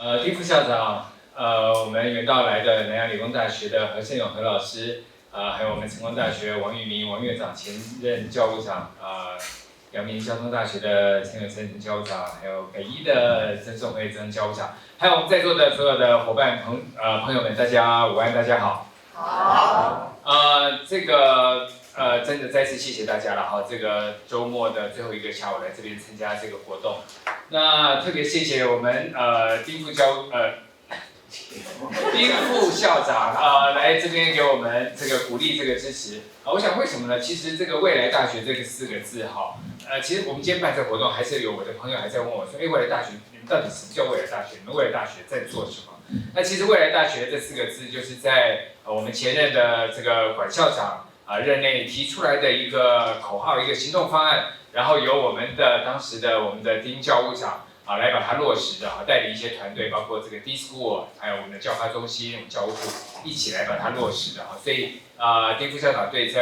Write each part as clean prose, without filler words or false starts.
丁副校长，我们远道来的南洋理工大学的何胜勇何老师，还有我们成功大学王玉明王院长前任教务长，阳明交通大学的陈友生教务长，还有北医的曾颂辉曾教务长，还有我们在座的所有的伙伴朋友们，大家午安，大家好。好。真的再次谢谢大家了哈，这个周末的最后一个下午来这边参加这个活动。那特别谢谢我们丁副校长来这边给我们这个鼓励这个支持。我想为什么呢？其实这个未来大学这个4个字哈，其实我们今天办这个活动，还是有我的朋友还在问我说，未来大学你们到底什么叫未来大学？你们未来大学在做什么？那其实未来大学这4个字就是在我们前任的这个管校长任内提出来的一个口号，一个行动方案，然后由我们的当时的我们的丁教务长来把它落实的带领一些团队，包括这个 D-School， 还有我们的教发中心、我们教务处一起来把它落实的所以丁副校长对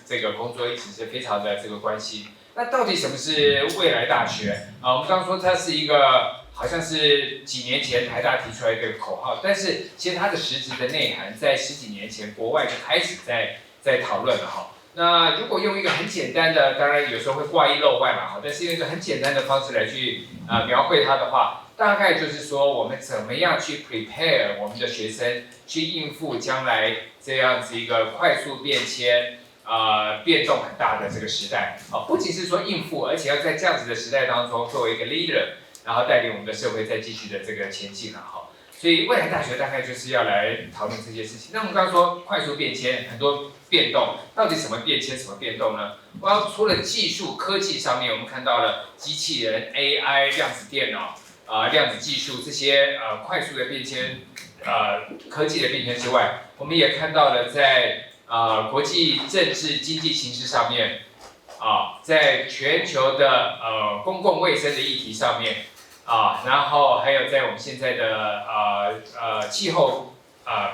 这个工作一直是非常的这个关心。那到底什么是未来大学我们刚说它是一个好像是几年前台大提出来的一个口号，但是其实它的实质的内涵在10几年前国外就开始在讨论了哈。那如果用一个很简单的，当然有时候会挂一漏万嘛但是用一个很简单的方式来去描绘它的话，大概就是说我们怎么样去 prepare 我们的学生去应付将来这样子一个快速变迁变动很大的这个时代不仅是说应付，而且要在这样子的时代当中作为一个 leader， 然后带领我们的社会再继续的这个前进所以未来大学大概就是要来讨论这些事情。那我们刚刚说快速变迁，很多变动，到底什么变迁，什么变动呢？除了技术科技上面，我们看到了机器人、AI、量子电脑、量子技术这些快速的变迁，科技的变迁之外，我们也看到了在国际政治经济形势上面，在全球的公共卫生的议题上面。然后还有在我们现在的气候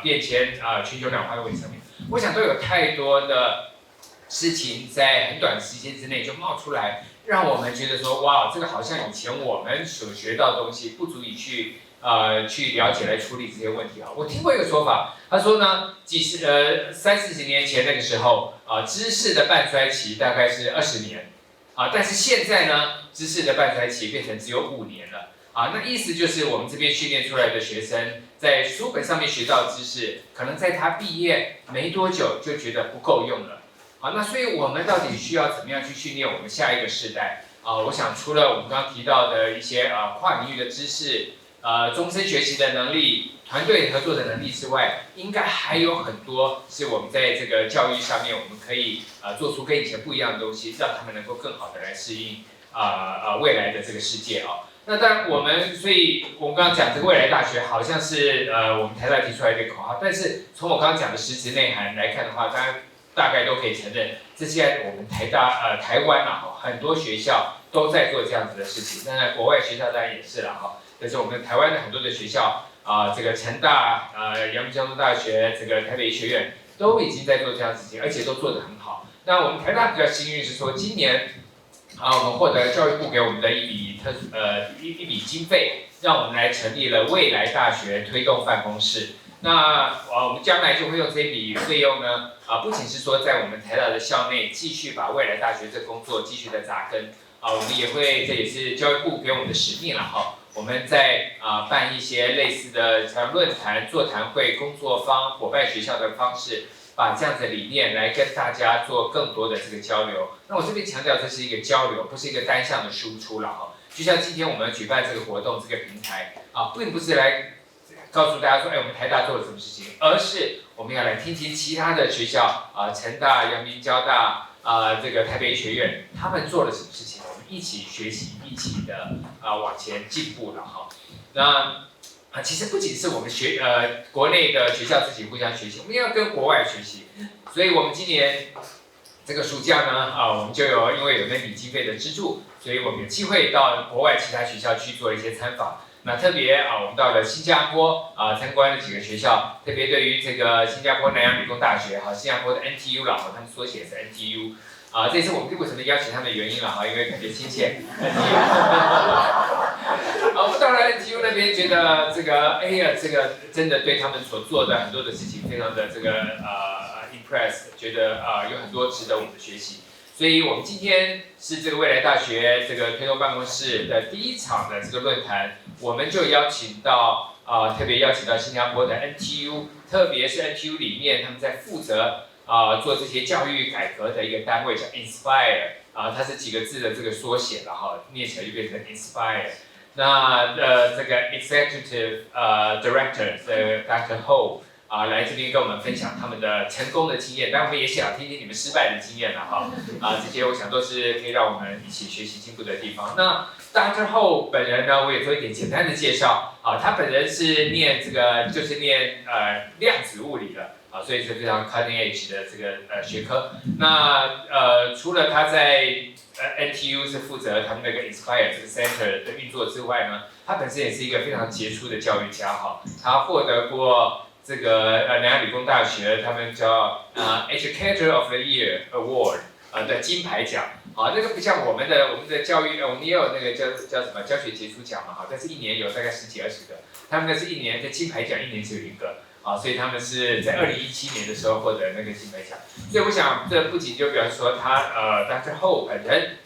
变迁全球暖化的问题上面，我想都有太多的事情在很短的时间之内就冒出来，让我们觉得说哇，这个好像以前我们所学到的东西不足以去了解来处理这些问题我听过一个说法，他说呢，30-40年前那个时候知识的半衰期大概是20年。但是现在呢，知识的半衰期变成只有5年了那意思就是我们这边训练出来的学生，在书本上面学到的知识，可能在他毕业没多久就觉得不够用了那所以我们到底需要怎么样去训练我们下一个世代我想除了我们刚刚提到的一些跨领域的知识终身学习的能力、团队合作的能力之外，应该还有很多是我们在这个教育上面，我们可以做出跟以前不一样的东西，让他们能够更好的来适应未来的这个世界那当然所以我们刚刚讲这个未来大学好像是我们台大提出来的一个口号，但是从我刚刚讲的实质内涵来看的话，大概都可以承认，这些我们台湾很多学校都在做这样子的事情，当然国外学校当然也是了但是我们台湾的很多的学校这个成大阳明交通大学这个台北医学院都已经在做这样的事情，而且都做得很好。那我们台大比较幸运是说，今年我们获得教育部给我们的一笔经费，让我们来成立了未来大学推动办公室。那我们将来就会用这笔费用呢不仅是说在我们台大的校内继续把未来大学这工作继续的扎根我们也会，这也是教育部给我们的使命了我们在办一些类似的像论坛、座谈会、工作坊、伙伴学校的方式，把这样的理念来跟大家做更多的这个交流。那我这边强调，这是一个交流，不是一个单向的输出了就像今天我们举办这个活动、这个平台并不是来告诉大家说，我们台大做了什么事情，而是我们要来听听其他的学校成大、阳明交大这个台北医学院他们做了什么事情，我们一起学习，一起的往前进步了那其实不仅是我们国内的学校自己互相学习，我们也要跟国外学习。所以我们今年这个暑假呢我们就因为有那笔经费的资助，所以我们有机会到国外其他学校去做一些参访。那特别我们到了新加坡参观了几个学校，特别对于这个新加坡南洋理工大学新加坡的 NTU 他们缩写是 NTU 这也是我们为什么邀请他们的原因了因为感觉亲切。我们到了 NTU 那边，觉得这个这个真的对他们所做的很多的事情非常的这个impressed， 觉得有很多值得我们的学习。所以我们今天是这个未来大学这个推动办公室的第一场的这个论坛，我们就邀请到特别邀请到新加坡的 NTU， 特别是 NTU 里面他们在负责做这些教育改革的一个单位叫 Inspire， 它是几个字的这个缩写了念起来就变成 Inspire。那这个 Executive Director 的 Dr. Ho 来这边跟我们分享他们的成功的经验，但我们也想听听你们失败的经验了这些我想都是可以让我们一起学习进步的地方。那 Dr. Ho 本人呢，我也做一点简单的介绍他本人是念这个就是念量子物理的所以是非常 cutting edge 的这个学科。那除了他在NTU 是负责他们那个 Inspire 这个 Center 的运作之外呢，他本身也是一个非常杰出的教育家他获得过这个南洋理工大学他们叫Educator of the Year Award 的金牌奖那个不像我们的教育我们也有那个叫什么教学杰出奖嘛但是一年有大概10几20个，他们那是一年的金牌奖一年只有1个所以他们是在2017年的时候获得那个金牌奖。所以我想这不仅就表示说他Dr. Ho 本人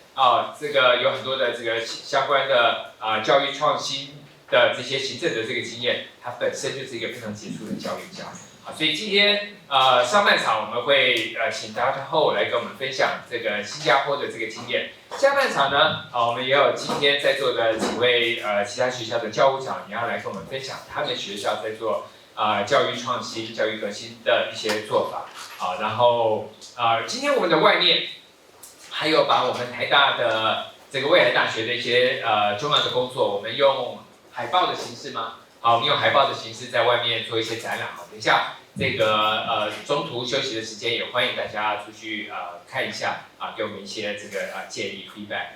这个有很多的这个相关的教育创新的这些行政的这个经验，他本身就是一个非常杰出的教育家所以今天上半场我们会请 Dr. Ho 来跟我们分享这个新加坡的这个经验。下半场呢我们也有今天在座的几位其他学校的教务长也要来跟我们分享他们学校在做教育创新、教育革新的一些做法然后今天我们的外面还有把我们台大的这个未来大学的一些重要的工作，我们用海报的形式吗？我们用海报的形式在外面做一些展览等一下这个中途休息的时间，也欢迎大家出去看一下给我们一些这个建议 feedback。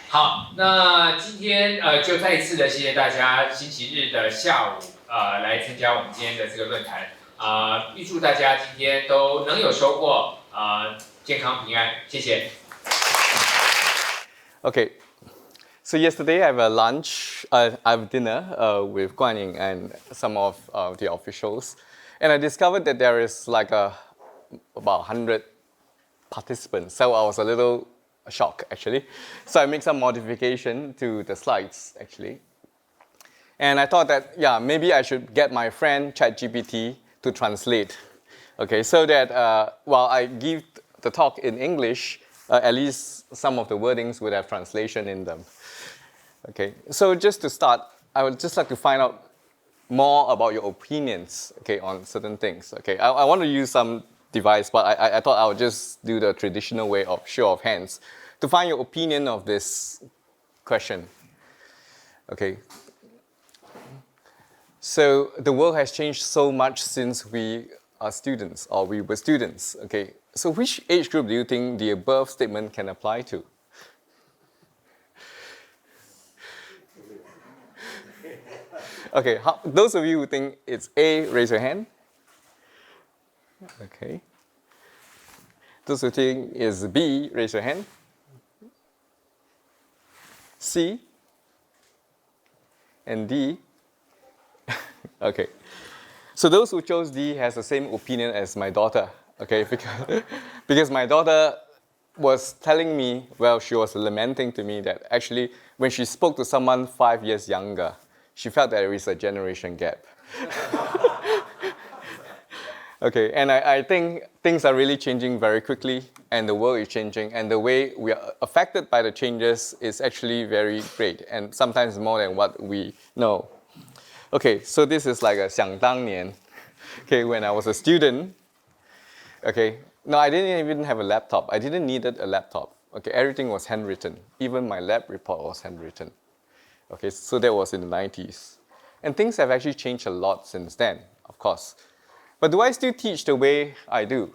好，那今天就再一次的谢谢大家星期日的下午来参加我们今天的这个论坛预祝大家今天都能有收获健康平安，谢谢。Okay, so yesterday I have a lunch, I have dinner with Guan Ying and some of the officials, and I discovered that there is like about 100 participants, so I was a little shocked actually. So I made some modification to the slides actually. And I thought that, yeah, maybe I should get my friend ChatGPT to translate. Okay, so that while I give the talk in English, at least some of the wordings would have translation in them. Okay, so just to start, I would just like to find out more about your opinions, okay, on certain things. Okay, I want to use some device, but I thought I would just do the traditional way of show of hands to find your opinion of this question. Okay. So the world has changed so much since we are students, or we were students, okay? So which age group do you think the above statement can apply to? Okay, those of you who think it's A, raise your hand. Okay. Those who think it's B, raise your hand. C and D. Okay, so those who chose D has the same opinion as my daughter, okay, because my daughter was telling me, well, she was lamenting to me that actually when she spoke to someone 5 years younger, she felt there is a generation gap. Okay, and I think things are really changing very quickly, and the world is changing, and the way we are affected by the changes is actually very great, and sometimes more than what we know. Okay, so this is like a 想当年, okay, when I was a student. Okay, no, I didn't even have a laptop. I didn't need a laptop. Okay, everything was handwritten. Even my lab report was handwritten. Okay, so that was in the 90s. And things have actually changed a lot since then, of course. But do I still teach the way I do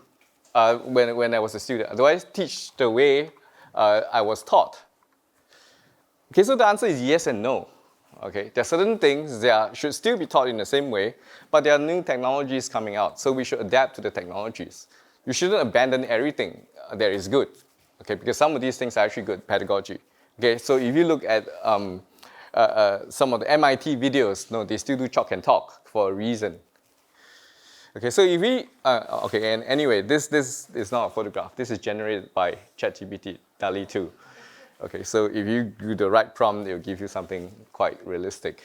when I was a student? Do I teach the way I was taught? Okay, so the answer is yes and no. Okay, there are certain things that should still be taught in the same way, but there are new technologies coming out, so we should adapt to the technologies. You shouldn't abandon everything that is good. Okay, because some of these things are actually good pedagogy. Okay, so if you look at some of the MIT videos, no, they still do chalk and talk for a reason. Okay, so if we, okay, and anyway, this is not a photograph. This is generated by ChatGPT, DALL-E 2. Okay, so if you do the right prompt, it will give you something quite realistic.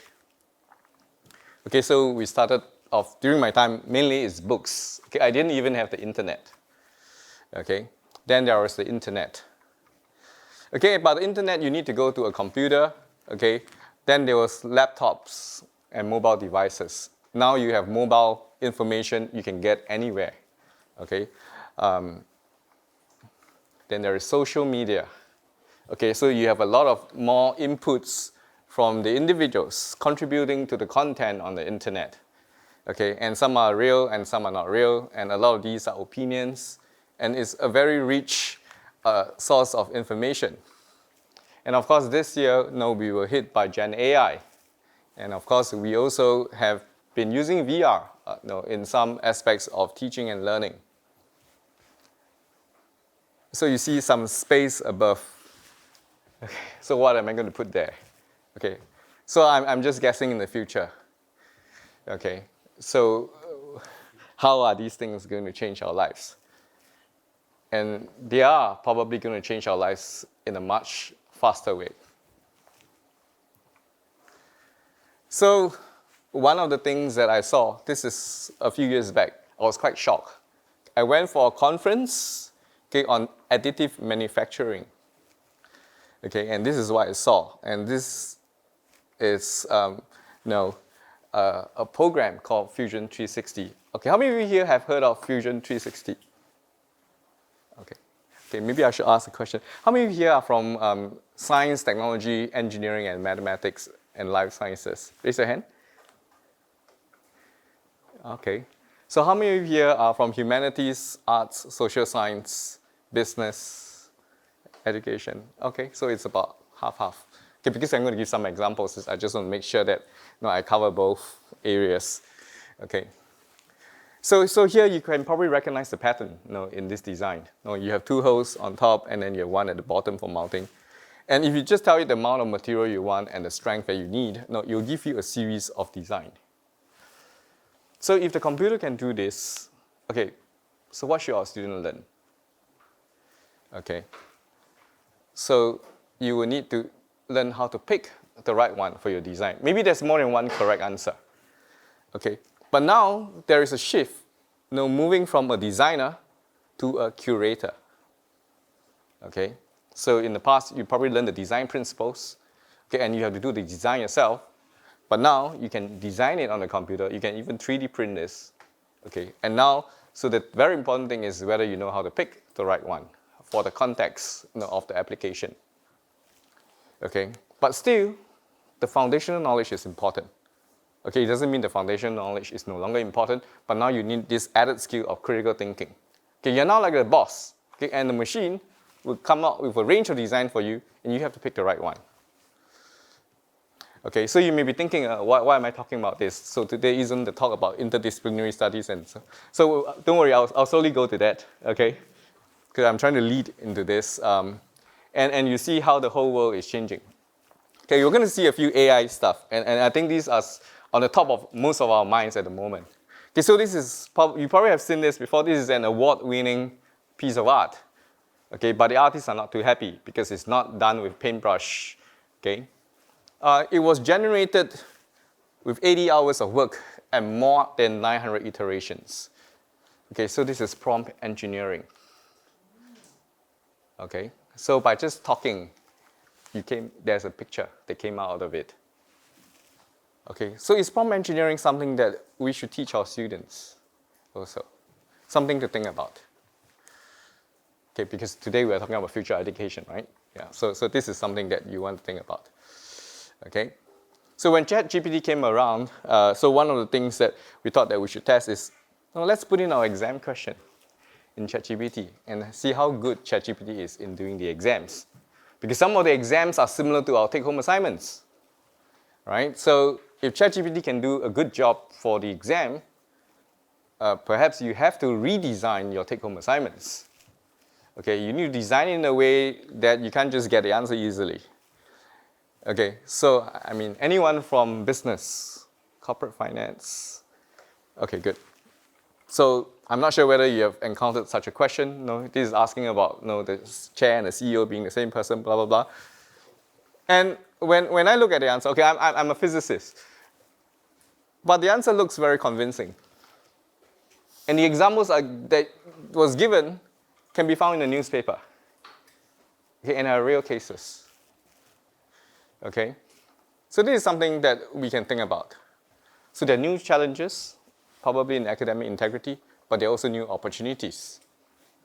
Okay, so we started off, during my time, mainly it's books. Okay, I didn't even have the internet. Okay, then there was the internet. Okay, about the internet, you need to go to a computer. Okay, then there was laptops and mobile devices. Now you have mobile information you can get anywhere. Okay, then there is social media. Okay, so you have a lot of more inputs from the individuals contributing to the content on the internet. Okay, and some are real and some are not real, and a lot of these are opinions, and it's a very rich source of information. And of course, this year, we were hit by Gen AI. And of course, we also have been using VR in some aspects of teaching and learning. So you see some space above. Okay, so what am I going to put there? Okay, so I'm just guessing in the future. Okay, so how are these things going to change our lives? And they are probably going to change our lives in a much faster way. So one of the things that I saw, this is a few years back, I was quite shocked. I went for a conference on additive manufacturing. Okay, and this is what I saw. And this is a program called Fusion 360. Okay, how many of you here have heard of Fusion 360? Okay, maybe I should ask a question. How many of you here are from science, technology, engineering, and mathematics and life sciences? Raise your hand. Okay. So how many of you here are from humanities, arts, social science, business, education? Okay, so it's about half-half. Okay, because I'm going to give some examples, I just want to make sure that I cover both areas. Okay. So here you can probably recognize the pattern in this design. You have two holes on top and then you have one at the bottom for mounting. And if you just tell it the amount of material you want and the strength that you need, it'll give you a series of design. So if the computer can do this, okay, so what should our student learn? Okay, so you will need to learn how to pick the right one for your design. Maybe there's more than one correct answer. Okay, but now there is a shift, moving from a designer to a curator. Okay, so in the past you probably learned the design principles, okay, and you have to do the design yourself. But now you can design it on the computer. You can even 3D print this. Okay, and now, so the very important thing is whether you know how to pick the right one for the context of the application. Okay, but still, the foundational knowledge is important. Okay, it doesn't mean the foundational knowledge is no longer important, but now you need this added skill of critical thinking. Okay, you're now like a boss, okay, and the machine will come out with a range of design for you, and you have to pick the right one. Okay, so you may be thinking, why am I talking about this? So today isn't the talk about interdisciplinary studies, and so don't worry, I'll slowly go to that, okay? Because I'm trying to lead into this, and you see how the whole world is changing. Okay, you're going to see a few AI stuff, and I think these are on the top of most of our minds at the moment. Okay, so this is, you probably have seen this before. This is an award-winning piece of art. Okay, but the artists are not too happy because it's not done with paintbrush. Okay, it was generated with 80 hours of work and more than 900 iterations. Okay, so this is prompt engineering. Okay, so by just talking, there's a picture that came out of it. Okay, so is prompt engineering something that we should teach our students also? Something to think about. Okay, because today we are talking about future education, right? Yeah, so this is something that you want to think about. Okay, so when ChatGPT came around, so one of the things that we thought that we should test is, let's put in our exam question in ChatGPT and see how good ChatGPT is in doing the exams. Because some of the exams are similar to our take-home assignments, right? So if ChatGPT can do a good job for the exam, perhaps you have to redesign your take-home assignments. Okay, you need to design it in a way that you can't just get the answer easily. Okay, so I mean, anyone from business, corporate finance. Okay, good. So I'm not sure whether you have encountered such a question. No, this is asking about the chair and the CEO being the same person, blah, blah, blah. And when I look at the answer, okay, I'm a physicist. But the answer looks very convincing. And the examples that was given can be found in the newspaper. Okay, and are real cases. Okay? So this is something that we can think about. So there are new challenges, probably in academic integrity, but there are also new opportunities.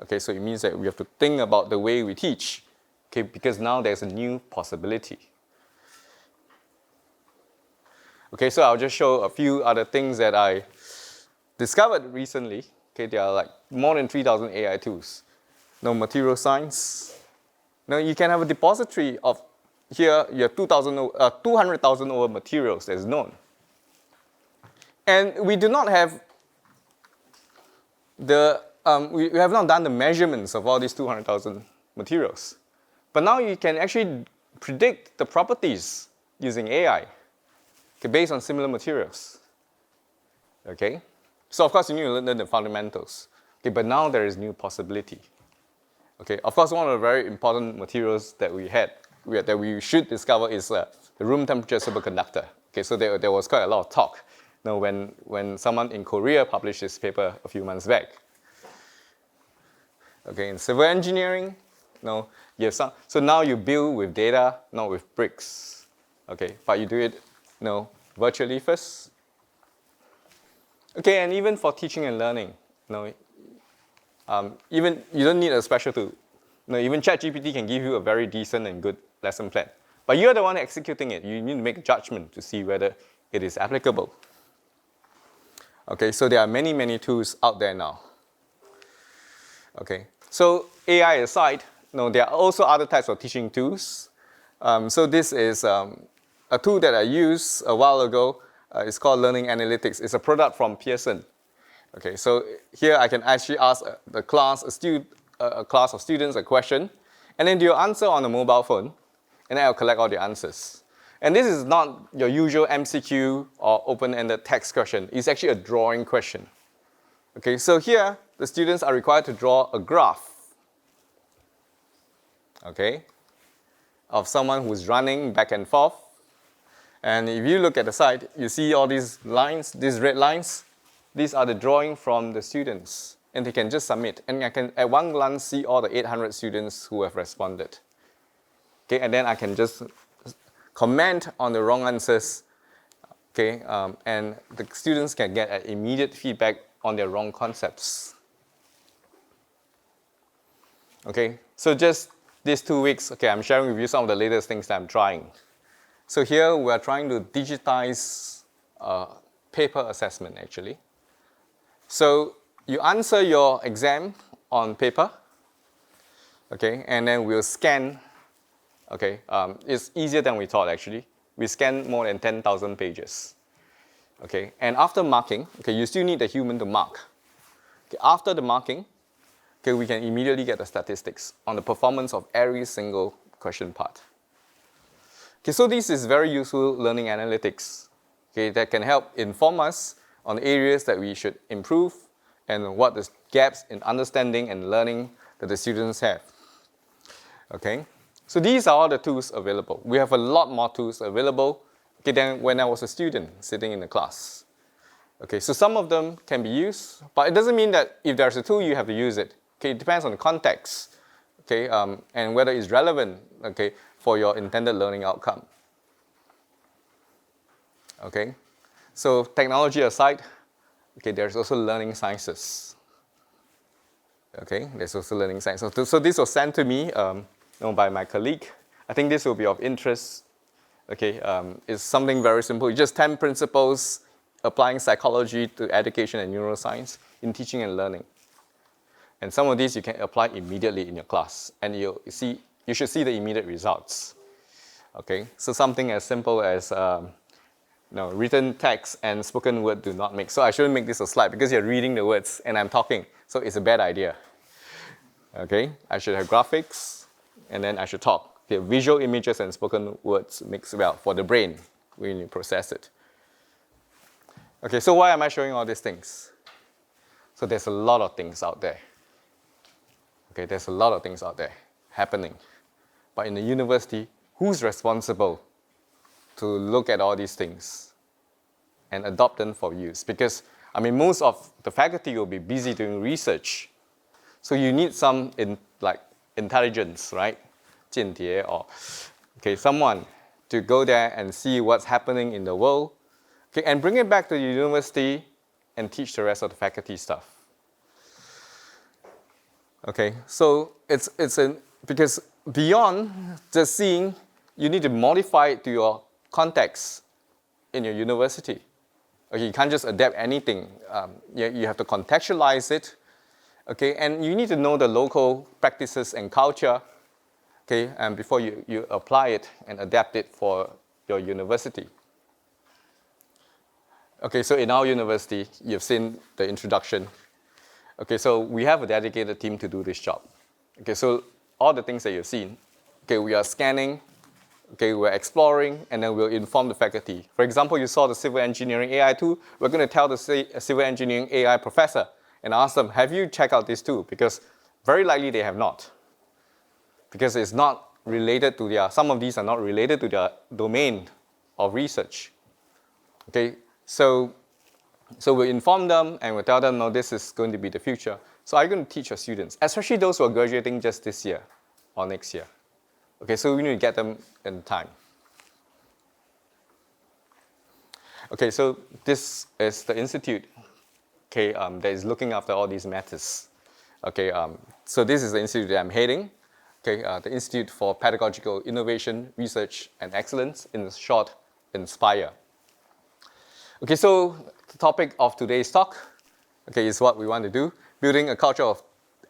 Okay, so it means that we have to think about the way we teach, okay, because now there's a new possibility. Okay, so I'll just show a few other things that I discovered recently. Okay, there are like more than 3,000 AI tools. No material science. Now you can have a depository of, here you have 200,000 over materials that's known. And we do not have we have not done the measurements of all these 200,000 materials. But now you can actually predict the properties using AI, okay, based on similar materials. Okay? So of course you need to learn the fundamentals. Okay, but now there is new possibility. Okay, of course one of the very important materials that we should discover is the room temperature superconductor. Okay, so there was quite a lot of talk when someone in Korea published this paper a few months back. Okay, in civil engineering, you have so now you build with data, not with bricks. Okay, but you do it virtually first. Okay, and even for teaching and learning, even you don't need a special tool. Even ChatGPT can give you a very decent and good lesson plan. But you're the one executing it. You need to make a judgment to see whether it is applicable. Okay, so there are many, many tools out there now. Okay, so AI aside, there are also other types of teaching tools. So this is a tool that I used a while ago. It's called Learning Analytics. It's a product from Pearson. Okay, so here I can actually ask a class of students a question, and then they'll answer on a mobile phone, and then I'll collect all the answers. And this is not your usual MCQ or open-ended text question. It's actually a drawing question. Okay, so here the students are required to draw a graph, okay, of someone who's running back and forth. And if you look at the side, you see all these lines, these red lines. These are the drawing from the students, and they can just submit. And I can, at one glance, see all the 800 students who have responded. Okay, and then I can just comment on the wrong answers. Okay, and the students can get an immediate feedback on their wrong concepts. Okay, so just these 2 weeks, okay, I'm sharing with you some of the latest things that I'm trying. So here we are trying to digitize paper assessment actually. So you answer your exam on paper, okay, and then we'll scan. Okay, it's easier than we thought actually. We scan more than 10,000 pages. Okay, and after marking, okay, you still need the human to mark. Okay, after the marking, okay, we can immediately get the statistics on the performance of every single question part. Okay, so this is very useful learning analytics, okay, that can help inform us on areas that we should improve and what the gaps in understanding and learning that the students have. Okay, so these are all the tools available. We have a lot more tools available than when I was a student sitting in the class. Okay, so some of them can be used, but it doesn't mean that if there's a tool, you have to use it. Okay, it depends on the context, okay, and whether it's relevant, okay, for your intended learning outcome. Okay, so technology aside, okay, there's also learning sciences. Okay, there's also learning science. So this was sent to me by my colleague. I think this will be of interest. Okay, it's something very simple. It's just 10 principles applying psychology to education and neuroscience in teaching and learning. And some of these you can apply immediately in your class, and you should see the immediate results. Okay, so something as simple as written text and spoken word do not mix. So I shouldn't make this a slide because you're reading the words and I'm talking, so it's a bad idea. Okay, I should have graphics, and then I should talk. Okay, visual images and spoken words mix well for the brain when you process it. Okay, so why am I showing all these things? So there's a lot of things out there. Okay, there's a lot of things out there happening. But in the university, who's responsible to look at all these things and adopt them for use? Because, I mean, most of the faculty will be busy doing research. So you need some intelligence, right? 间谍 or someone to go there and see what's happening in the world, and bring it back to the university and teach the rest of the faculty stuff. Okay, so because beyond just seeing, you need to modify it to your context in your university. Okay, you can't just adapt anything. You have to contextualize it. Okay, and you need to know the local practices and culture. Okay, and before you apply it and adapt it for your university. Okay, so in our university, you've seen the introduction. Okay, so we have a dedicated team to do this job. Okay, so all the things that you've seen, okay, we are scanning, okay, we're exploring, and then we'll inform the faculty. For example, you saw the civil engineering AI tool. We're going to tell the civil engineering AI professor and ask them, have you checked out this tool? Because very likely they have not. Because it's not related to some of these are not related to their domain of research. Okay, so we'll inform them and we'll tell them, no, this is going to be the future. So are you going to teach your students, especially those who are graduating just this year or next year? Okay, so we need to get them in time. Okay, so this is the institute, okay, that is looking after all these matters. Okay, so this is the institute that I'm heading. Okay, the Institute for Pedagogical Innovation, Research and Excellence, in short, INSPIRE. Okay, so the topic of today's talk, okay, is what we want to do, building a culture of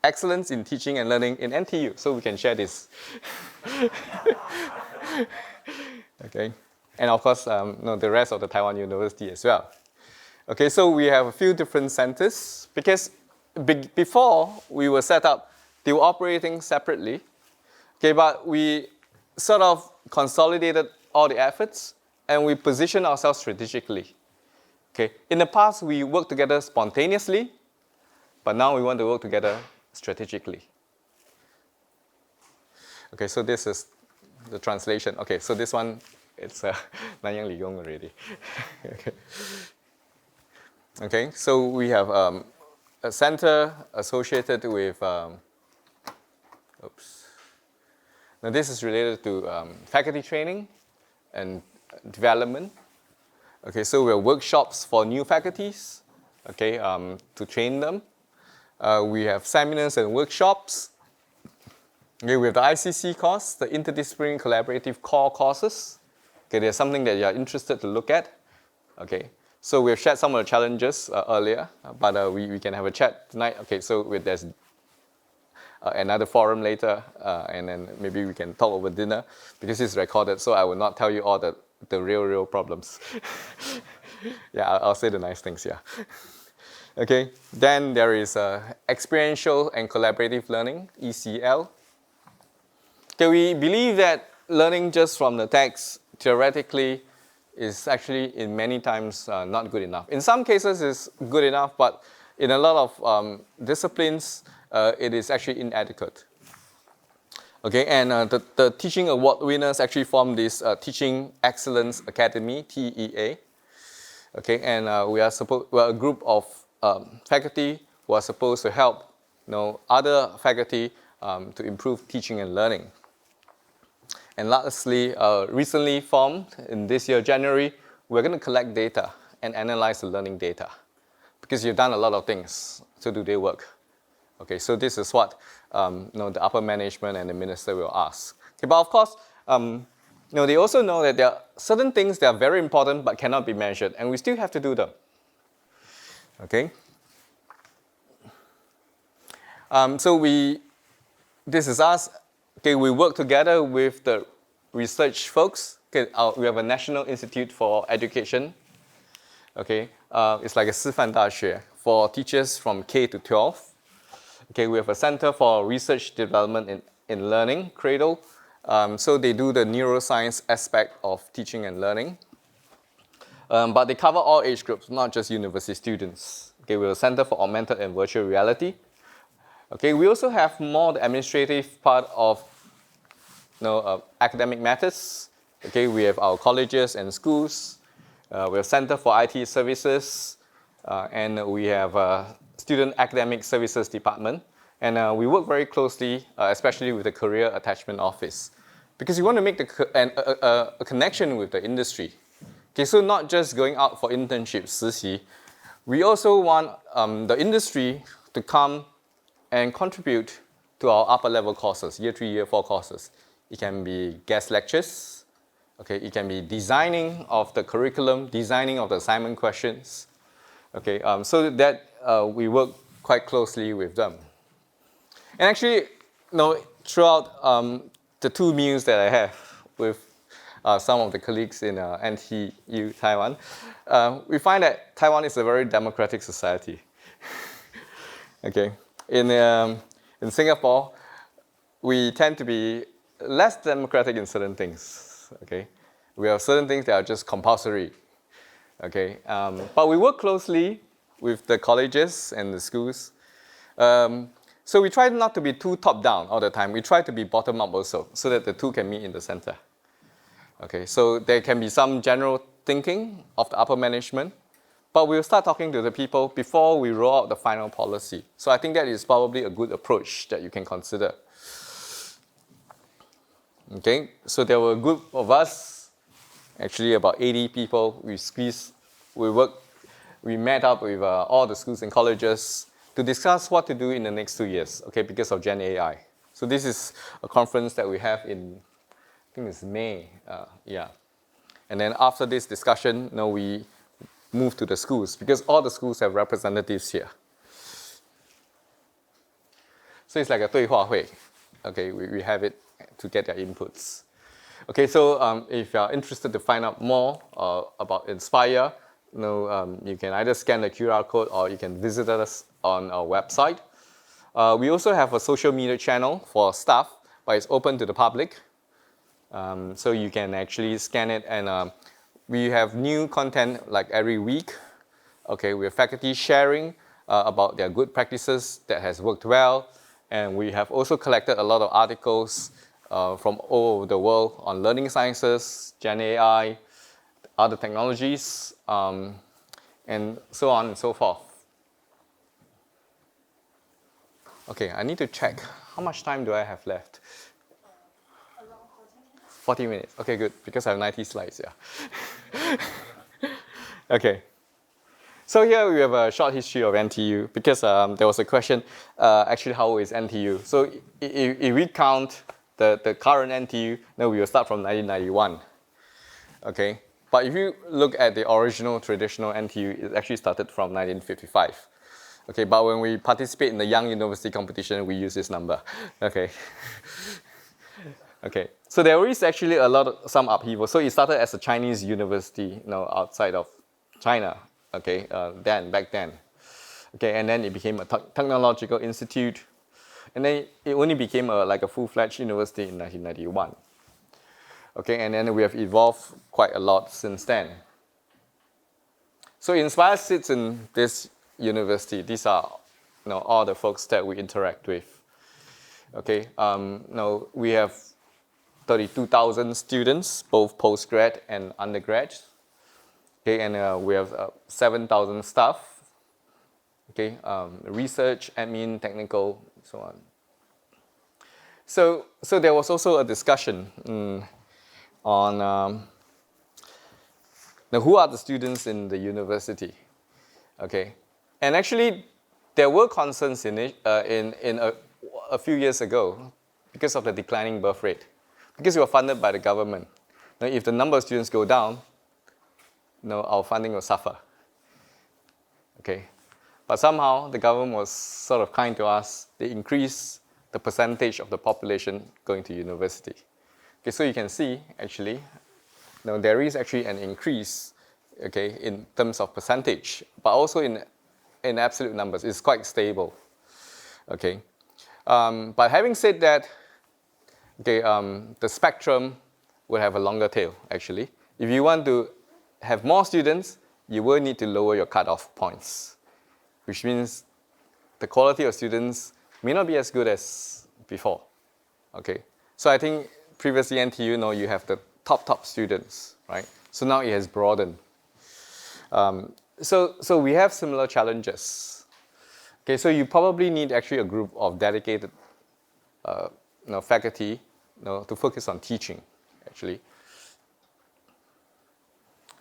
excellence in teaching and learning in NTU. So we can share this. Okay, and of course, the rest of the Taiwan University as well. Okay, so we have a few different centers because before we were set up, they were operating separately. Okay, but we sort of consolidated all the efforts and we positioned ourselves strategically. Okay, in the past, we worked together spontaneously, but now we want to work together strategically. Okay, so this is the translation. Okay, so this one, it's Nanyang Li Gong already. Okay, so we have a center associated with, Now this is related to faculty training and development. Okay, so we have workshops for new faculties, okay, to train them. We have seminars and workshops. Okay, we have the ICC course, the interdisciplinary collaborative core courses. Okay, there's something that you're interested to look at. Okay, so we've shared some of the challenges earlier, but we can have a chat tonight. Okay, so there's another forum later, and then maybe we can talk over dinner because it's recorded, so I will not tell you all the real problems. Yeah, I'll say the nice things, yeah. Okay, then there is experiential and collaborative learning, ECL. Okay, we believe that learning just from the text theoretically is actually in many times not good enough. In some cases it's good enough, but in a lot of disciplines, it is actually inadequate. Okay, and the teaching award winners actually form this Teaching Excellence Academy, TEA. Okay, and we're a group of faculty who are supposed to help other faculty to improve teaching and learning. And lastly, recently formed in this year, January, we're going to collect data and analyze the learning data because you've done a lot of things to do their work. Okay, so this is what the upper management and the minister will ask. Okay, but of course, they also know that there are certain things that are very important but cannot be measured, and we still have to do them. Okay. This is us. Okay, we work together with the research folks. Okay, we have a National Institute for Education. Okay, it's like a 师范大学 for teachers from K to 12. Okay, we have a Center for Research Development in Learning, Cradle. So they do the neuroscience aspect of teaching and learning. But they cover all age groups, not just university students. Okay, we have a Center for Augmented and Virtual Reality. Okay, we also have more the administrative part of academic matters. Okay, we have our colleges and schools. We have Center for IT Services, and we have Student Academic Services Department. And we work very closely, especially with the Career Attachment Office, because we want to make a connection with the industry. Okay, so not just going out for internships, 实习, we also want the industry to come and contribute to our upper level courses, year 3, year 4 courses. It can be guest lectures, okay, it can be designing of the curriculum, designing of the assignment questions, okay, so that we work quite closely with them. And actually, throughout the 2 meals that I have with some of the colleagues in NTU Taiwan, we find that Taiwan is a very democratic society. Okay, in Singapore, we tend to be less democratic in certain things. Okay, we have certain things that are just compulsory. Okay, but we work closely with the colleges and the schools. So we try not to be too top-down all the time. We try to be bottom-up also, so that the two can meet in the center. Okay, so there can be some general thinking of the upper management, but we'll start talking to the people before we roll out the final policy. So I think that is probably a good approach that you can consider. Okay, so there were a group of us, actually about 80 people. We met up with all the schools and colleges to discuss what to do in the next 2 years, okay, because of Gen AI. So this is a conference that we have in, I think it's May, yeah. And then after this discussion, we move to the schools, because all the schools have representatives here. So it's like a 对话会. Okay, we have it to get their inputs. Okay, so if you're interested to find out more about Inspire, you can either scan the QR code or you can visit us on our website. We also have a social media channel for staff, but it's open to the public. So you can actually scan it, and we have new content like every week. Okay, we have faculty sharing about their good practices that has worked well, and we have also collected a lot of articles from all over the world on learning sciences, Gen AI, other technologies, and so on and so forth. Okay, I need to check. How much time do I have left? Around 40 minutes. 40 minutes. Okay, good, because I have 90 slides, yeah. Okay. So here we have a short history of NTU, because there was a question, actually, how old is NTU? So if we count the current NTU, then we will start from 1991. Okay, but if you look at the original traditional NTU, it actually started from 1955. Okay, but when we participate in the Young University competition, we use this number. Okay. Okay, so there is actually some upheaval. So it started as a Chinese university, outside of China. Okay, back then. Okay, and then it became a technological institute, and then it only became like a full-fledged university in 1991. Okay, and then we have evolved quite a lot since then. So Inspire sits in this university. These are all the folks that we interact with. Okay, we have 32,000 students, both postgrad and undergrad. Okay, and we have 7,000 staff. Okay, research, admin, technical, so on. So there was also a discussion on who are the students in the university. Okay, and actually there were concerns in a few years ago because of the declining birth rate, because we were funded by the government. Now, if the number of students go down, our funding will suffer. Okay, but somehow the government was sort of kind to us. They increased the percentage of the population going to university. Okay, so you can see actually, there is actually an increase, okay, in terms of percentage, but also in absolute numbers. It's quite stable. Okay, but having said that, okay, the spectrum will have a longer tail, actually. If you want to have more students, you will need to lower your cutoff points, which means the quality of students may not be as good as before. Okay, so I think previously NTU, you have the top students, right? So now it has broadened. So we have similar challenges. Okay, so you probably need actually a group of dedicated faculty to focus on teaching, actually.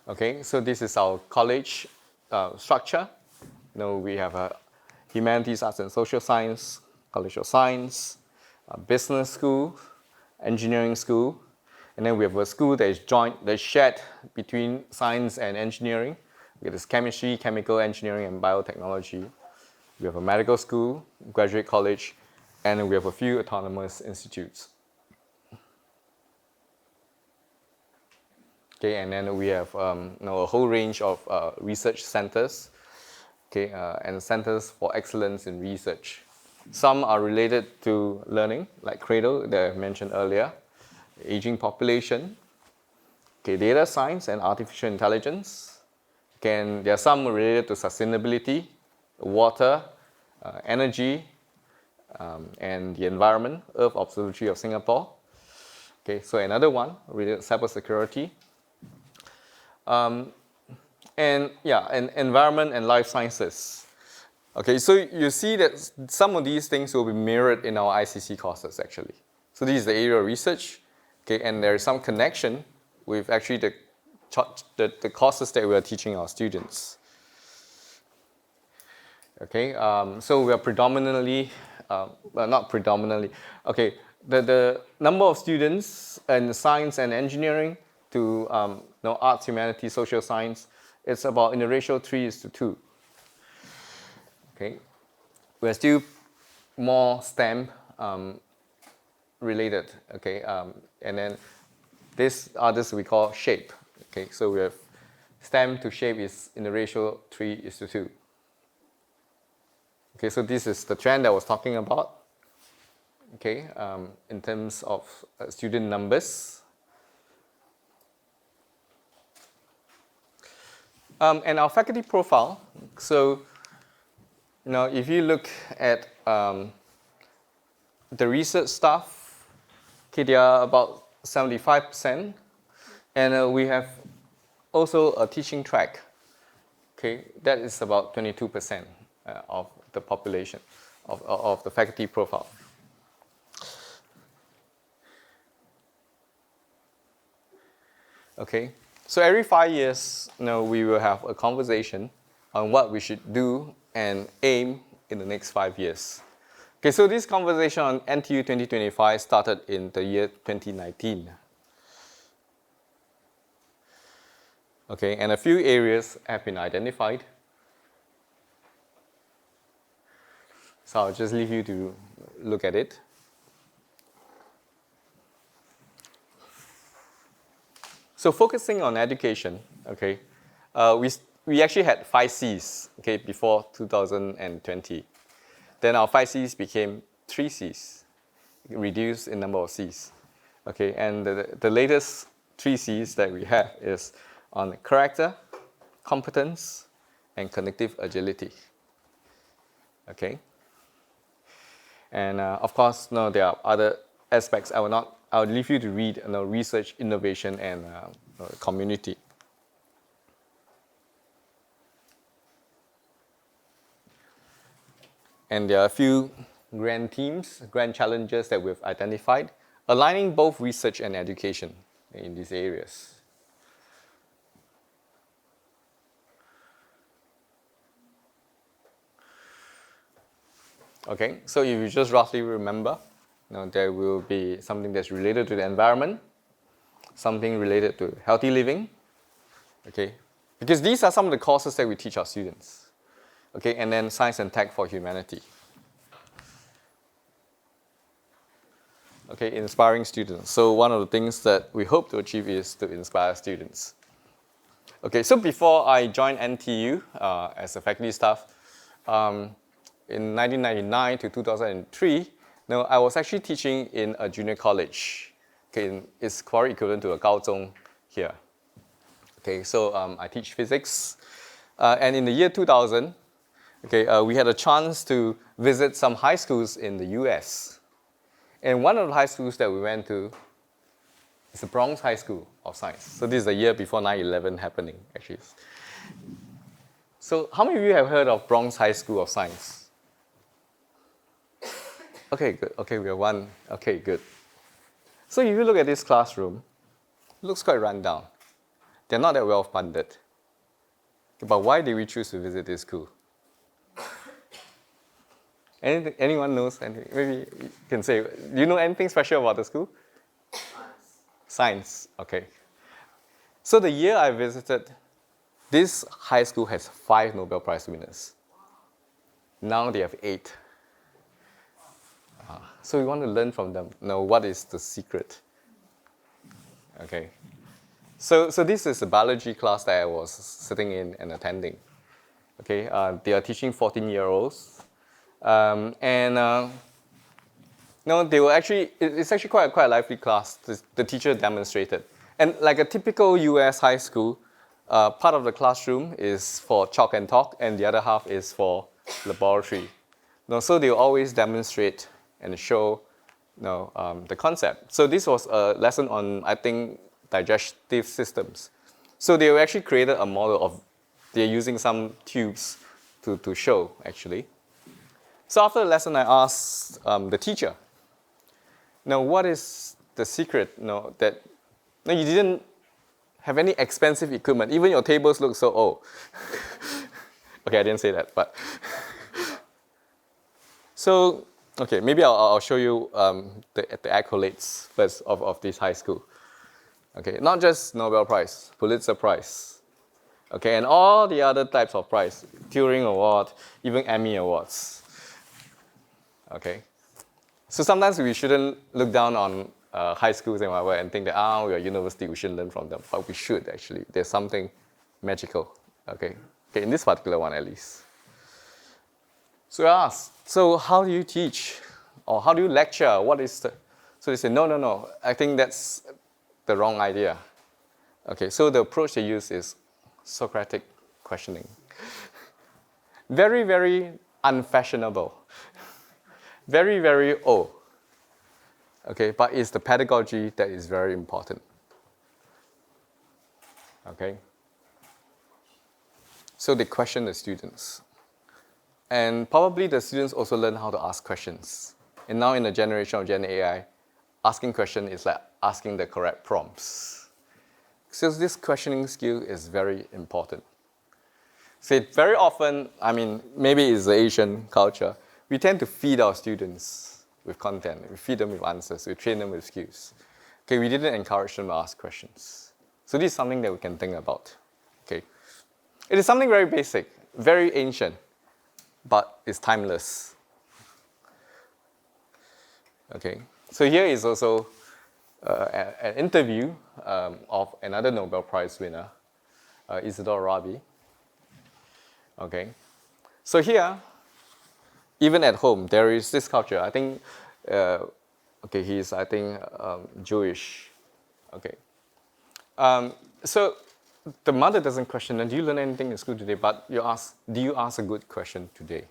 Okay, so this is our college structure. We have a Humanities, Arts and Social Science, College of Science, a business school, engineering school, and then we have a school that is shared between science and engineering. We have chemistry, chemical engineering, and biotechnology. We have a medical school, graduate college, and we have a few autonomous institutes. Okay, and then we have a whole range of research centers, okay, and centers for excellence in research. Some are related to learning, like CRADLE that I mentioned earlier, aging population, okay, data science and artificial intelligence. Okay, there are some related to sustainability, water, energy, and the environment, Earth Observatory of Singapore. Okay, so another one related to cybersecurity. And environment and life sciences. Okay, so you see that some of these things will be mirrored in our ICC courses, actually. So this is the area of research, okay, and there is some connection with actually the courses that we are teaching our students. Okay, so we are predominantly, not predominantly, okay, the number of students in science and engineering to arts, humanities, social science, it's about in the ratio 3:2. Okay, we're still more STEM related. Okay, and then this others we call shape. Okay, so we have STEM to shape is in the ratio 3:2. Okay, so this is the trend I was talking about. Okay, in terms of student numbers. And our faculty profile, so if you look at the research staff, okay, they are about 75%, and we have also a teaching track, okay, that is about 22% of the population, of the faculty profile. Okay. So every 5 years, we will have a conversation on what we should do and aim in the next 5 years. Okay, so this conversation on NTU 2025 started in the year 2019. Okay, and a few areas have been identified. So I'll just leave you to look at it. So focusing on education, okay, we actually had 5 Cs, okay, before 2020. Then our 5 Cs became 3 Cs, reduced in number of Cs, okay. And the latest 3 Cs that we have is on character, competence, and cognitive agility, okay. And of course, there are other aspects. I will leave you to read research, innovation, and community. And there are a few grand themes, grand challenges that we've identified, aligning both research and education in these areas. Okay, so if you just roughly remember, there will be something that's related to the environment, something related to healthy living, okay? Because these are some of the courses that we teach our students, okay? And then science and tech for humanity. Okay, inspiring students. So one of the things that we hope to achieve is to inspire students. Okay, so before I joined NTU as a faculty staff, in 1999 to 2003, no, I was actually teaching in a junior college. Okay, it's quite equivalent to a Gaozhong here. Okay, so I teach physics. And in the year 2000, okay, we had a chance to visit some high schools in the US. And one of the high schools that we went to is the Bronx High School of Science. So this is the year before 9/11 happening, actually. So how many of you have heard of Bronx High School of Science? Okay, good. Okay, we are one. Okay, good. So if you look at this classroom, it looks quite run down. They're not that well funded. But why did we choose to visit this school? Anyone knows anything? Maybe you can say, do you know anything special about the school? Science, okay. So the year I visited, this high school has 5 Nobel Prize winners. Now they have 8. So we want to learn from them. Now, what is the secret? Okay. So this is a biology class that I was sitting in and attending. Okay, they are teaching 14-year-olds. No, they were actually, it's actually quite a lively class. The teacher demonstrated. And like a typical US high school, part of the classroom is for chalk and talk, and the other half is for laboratory. No, so they will always demonstrate and show the concept. So this was a lesson on, I think, digestive systems. So they actually created a model of, they're using some tubes to show, actually. So after the lesson, I asked the teacher, now what is the secret, that you didn't have any expensive equipment, even your tables look so old. Okay, I didn't say that, but. So, okay, maybe I'll show you the accolades first of this high school. Okay, not just Nobel Prize, Pulitzer Prize. Okay, and all the other types of prize, Turing Award, even Emmy Awards. Okay, so sometimes we shouldn't look down on high schools and whatever and think that, we're a university, we shouldn't learn from them. But we should, actually. There's something magical, okay, in this particular one at least. So I asked, so how do you teach? Or how do you lecture? What is the... So they said, no, I think that's the wrong idea. Okay, so the approach they use is Socratic questioning. Very, very unfashionable. Very, very old. Okay, but it's the pedagogy that is very important. Okay? So they question the students. And probably the students also learn how to ask questions. And now in the generation of Gen AI, asking questions is like asking the correct prompts. So this questioning skill is very important. So very often, maybe it's the Asian culture, we tend to feed our students with content. We feed them with answers. We train them with skills. Okay, we didn't encourage them to ask questions. So this is something that we can think about. Okay, it is something very basic, very ancient, but it's timeless. Okay, so here is also an interview of another Nobel Prize winner, Isidore Rabi. Okay, so here, even at home, there is this culture. I think, he's, Jewish. Okay. So the mother doesn't question, do you learn anything in school today? But you ask, do you ask a good question today?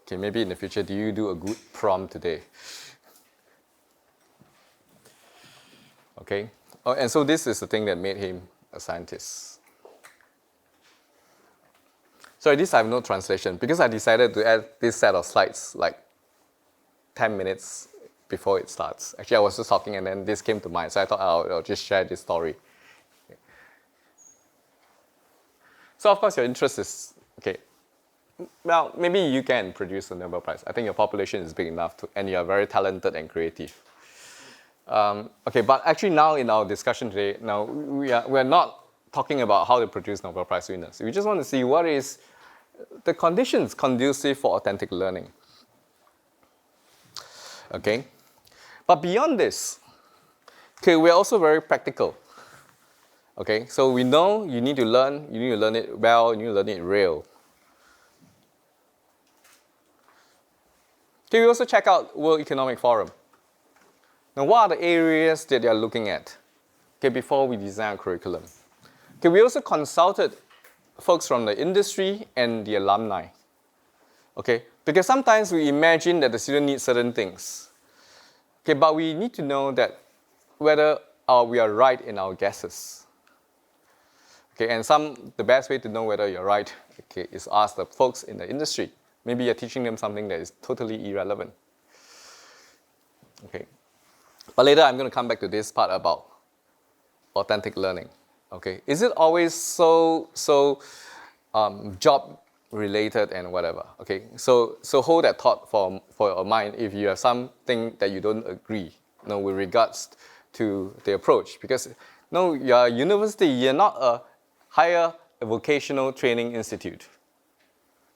Okay, maybe in the future, do you do a good prompt today? Okay. Oh, and so this is the thing that made him a scientist. So this I have no translation because I decided to add this set of slides like 10 minutes before it starts. Actually, I was just talking and then this came to mind, so I thought I'll just share this story. Okay. So of course your interest is, okay, well, maybe you can produce a Nobel Prize. I think your population is big enough and you are very talented and creative. Okay, but actually now in our discussion today, now we're not talking about how to produce Nobel Prize winners. We just want to see what is the conditions conducive for authentic learning. Okay, but beyond this, okay, we're also very practical. Okay, so we know you need to learn it well, you need to learn it real. Okay, we also check out World Economic Forum. Now, what are the areas that they are looking at? Okay, before we design a curriculum. Okay, we also consulted folks from the industry and the alumni. Okay, because sometimes we imagine that the student needs certain things. Okay, but we need to know that whether we are right in our guesses. Okay, and the best way to know whether you're right, okay, is ask the folks in the industry. Maybe you're teaching them something that is totally irrelevant. Okay, but later I'm going to come back to this part about authentic learning. Okay, is it always so job related and whatever? Okay, so hold that thought for your mind if you have something that you don't agree, with regards to the approach, because your university, you're not a higher vocational training institute.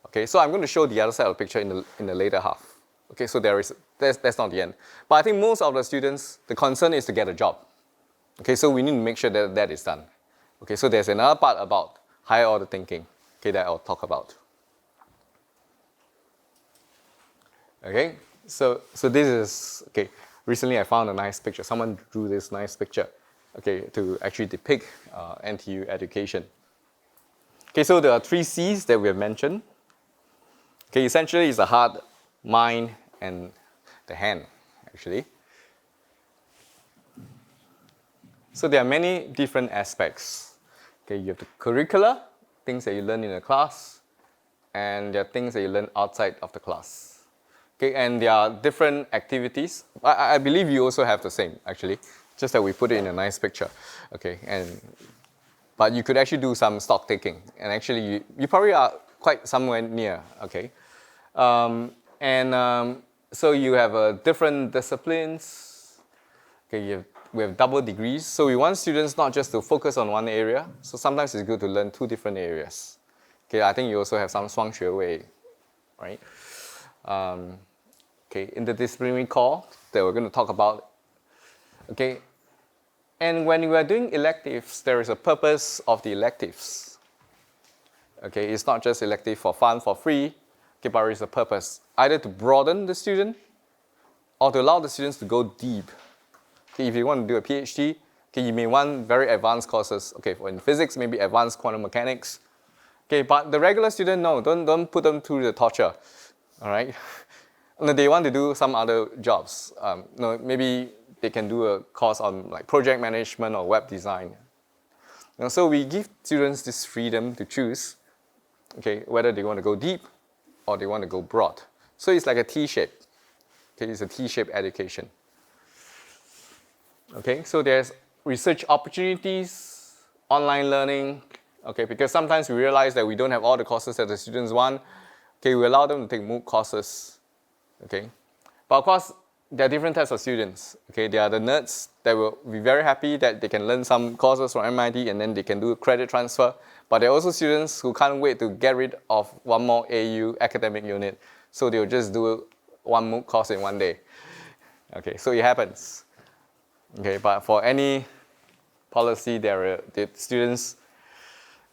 Okay, so I'm going to show the other side of the picture in the later half. Okay, so that's not the end. But I think most of the students, the concern is to get a job. Okay, so we need to make sure that that is done. Okay, so there's another part about higher order thinking, okay, that I'll talk about. Okay, so this is, okay, recently I found a nice picture. Someone drew this nice picture, okay, to actually depict NTU education. Okay, so there are 3 C's that we have mentioned. Okay, essentially it's the heart, mind, and the hand, actually. So there are many different aspects. Okay, you have the curricula, things that you learn in the class, and there are things that you learn outside of the class. Okay, and there are different activities. I believe you also have the same, actually, just that we put it in a nice picture. Okay, but you could actually do some stock taking, and actually you probably are quite somewhere near. Okay, so you have different disciplines. Okay, we have double degrees, so we want students not just to focus on one area. So sometimes it's good to learn 2 different areas. Okay, I think you also have some 双学位, right? Okay, interdisciplinary core that we're going to talk about. Okay, and when you are doing electives, there is a purpose of the electives. Okay, it's not just elective for fun, for free. Okay, but there is a purpose, either to broaden the student or to allow the students to go deep. Okay, if you want to do a PhD, okay, you may want very advanced courses. Okay, in physics, maybe advanced quantum mechanics. Okay, but the regular student, no, don't put them through the torture. All right, no, they want to do some other jobs. Maybe they can do a course on like project management or web design. And so we give students this freedom to choose, okay, whether they want to go deep or they want to go broad. So it's like a T-shape. Okay, it's a T-shaped education. Okay, so there's research opportunities, online learning. Okay, because sometimes we realize that we don't have all the courses that the students want. Okay, we allow them to take MOOC courses. Okay, but of course, there are different types of students. Okay, there are the nerds that will be very happy that they can learn some courses from MIT and then they can do credit transfer. But there are also students who can't wait to get rid of one more AU academic unit. So they'll just do 1 MOOC course in 1 day. Okay, so it happens. Okay, but for any policy, the students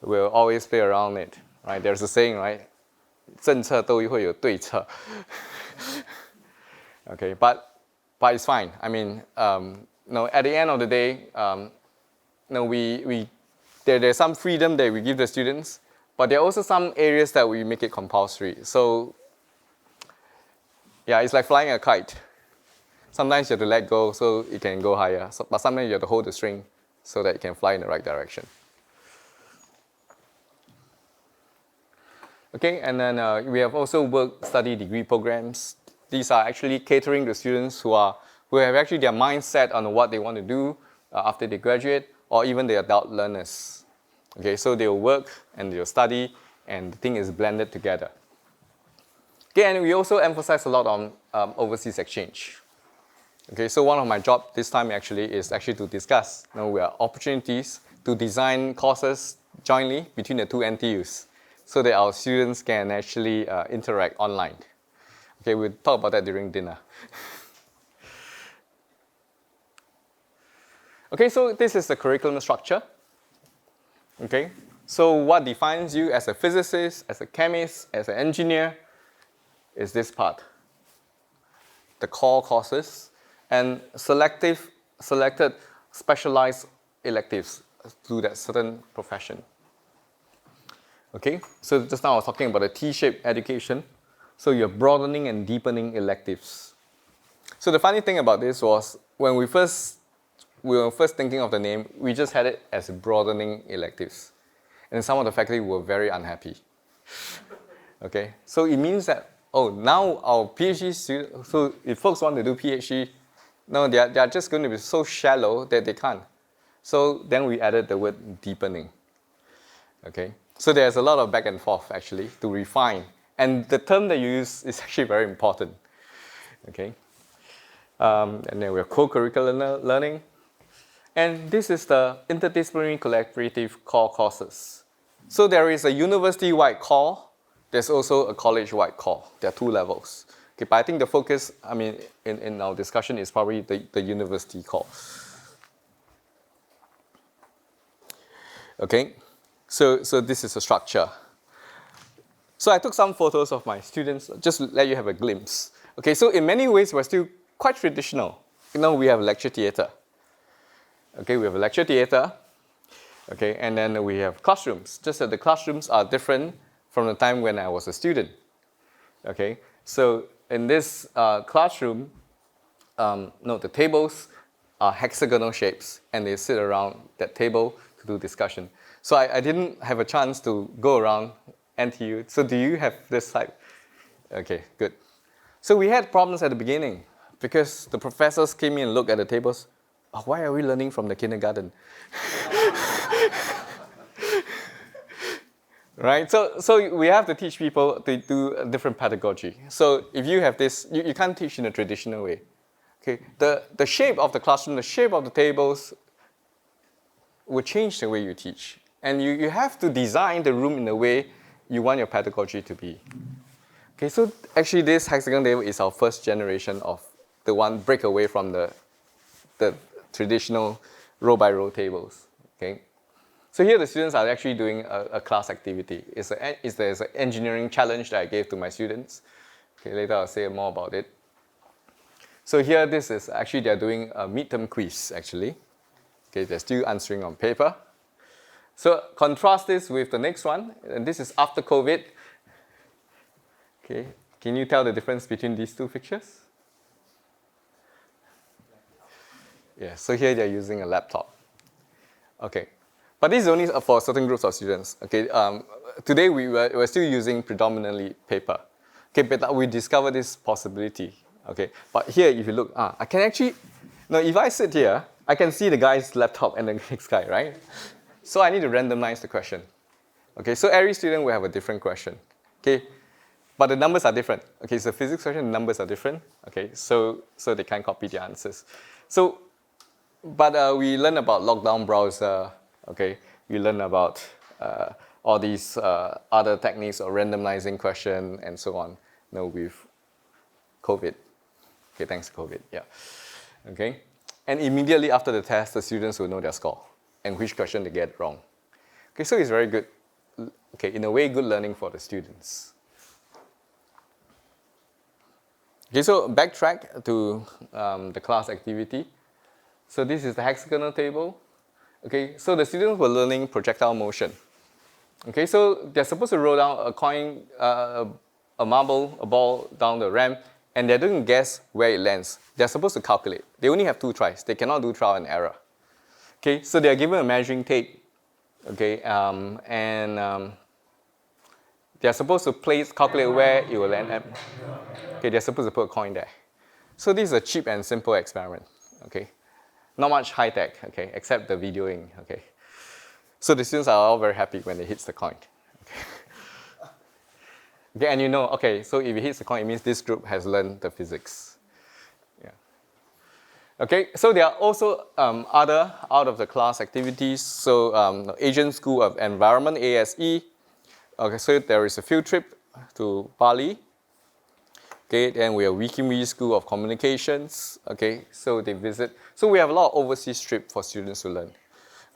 will always play around it. Right? There's a saying, right? 政策都会有对策. Okay, but it's fine. I mean, at the end of the day, there's some freedom that we give the students, but there are also some areas that we make it compulsory. So, yeah, it's like flying a kite. Sometimes you have to let go so it can go higher, but sometimes you have to hold the string so that it can fly in the right direction. Okay, and then we have also work-study degree programs. These are actually catering to students who have actually their mindset on what they want to do after they graduate, or even the adult learners. Okay, so they'll work and they'll study, and the thing is blended together. Okay, and we also emphasize a lot on overseas exchange. Okay, so one of my jobs this time actually is to discuss opportunities to design courses jointly between the 2 NTUs so that our students can actually interact online. Okay, we'll talk about that during dinner. Okay, so this is the curriculum structure. Okay, so what defines you as a physicist, as a chemist, as an engineer is this part. the core courses, and selected specialized electives to that certain profession. Okay, so just now I was talking about a T-shaped education. So you're broadening and deepening electives. So the funny thing about this was when we were first thinking of the name, we just had it as broadening electives. And some of the faculty were very unhappy. Okay, so it means that, oh, now our PhD students, so if folks want to do PhD, no, they are just going to be so shallow that they can't. So then we added the word deepening. Okay, so there's a lot of back and forth actually to refine. And the term that you use is actually very important. Okay, and then we have co-curricular learning. And this is the interdisciplinary collaborative core courses. So there is a university-wide core. There's also a college-wide core. There are two levels. Okay, but I think the focus, I mean, in our discussion is probably the university core. Okay, so this is a structure. So I took some photos of my students, just to let you have a glimpse. Okay, so in many ways, we're still quite traditional. You know, we have lecture theater. Okay, we have a lecture theater. Okay, and then we have classrooms. Just that the classrooms are different from the time when I was a student. Okay, so in this classroom, the tables are hexagonal shapes, and they sit around that table to do discussion. So I didn't have a chance to go around NTU. So do you have this type? Okay, good. So we had problems at the beginning because the professors came in and looked at the tables. Oh, why are we learning from the kindergarten? Right? So we have to teach people to do a different pedagogy. So if you have this, you can't teach in a traditional way. Okay? The shape of the classroom, the shape of the tables will change the way you teach. And you have to design the room in a way you want your pedagogy to be. Okay, so actually this hexagon table is our first generation of the one break away from the traditional row-by-row tables. Okay, so here the students are actually doing a class activity. It's an engineering challenge that I gave to my students. Okay, later I'll say more about it. So here this is actually they're doing a midterm quiz actually. Okay, they're still answering on paper. So contrast this with the next one, and this is after COVID. Okay, can you tell the difference between these two pictures? Yeah, so here they're using a laptop. Okay, but this is only for certain groups of students. Okay, today we're still using predominantly paper. Okay, but we discovered this possibility. Okay, but here if you look, I can actually, now if I sit here, I can see the guy's laptop and the next guy, right? So I need to randomize the question. Okay, so every student will have a different question. Okay, but the numbers are different. Okay, so physics question, the numbers are different. Okay, so they can't copy the answers. So, but we learn about lockdown browser. Okay, we learn about all these other techniques of randomizing question and so on. You know, with COVID. Okay, thanks COVID. Yeah. Okay, and immediately after the test, the students will know their score and which question they get wrong. Okay, so it's very good. Okay, in a way, good learning for the students. Okay, so backtrack to the class activity. So this is the hexagonal table. Okay, so the students were learning projectile motion. Okay, so they're supposed to roll down a coin, a marble, a ball down the ramp, and they're doing guess where it lands. They're supposed to calculate. They only have 2 tries. They cannot do trial and error. Okay, so they are given a measuring tape. Okay, they are supposed to calculate where it will land at. Okay, they're supposed to put a coin there. So this is a cheap and simple experiment. Okay, not much high tech. Okay, except the videoing. Okay, so the students are all very happy when it hits the coin. Okay, okay, and you know, okay, so if it hits the coin, it means this group has learned the physics. Okay, so there are also other out-of-the-class activities. So Asian School of Environment, ASE. Okay, so there is a field trip to Bali. Okay, then we have Wikimi School of Communications. Okay, so they visit. So we have a lot of overseas trip for students to learn.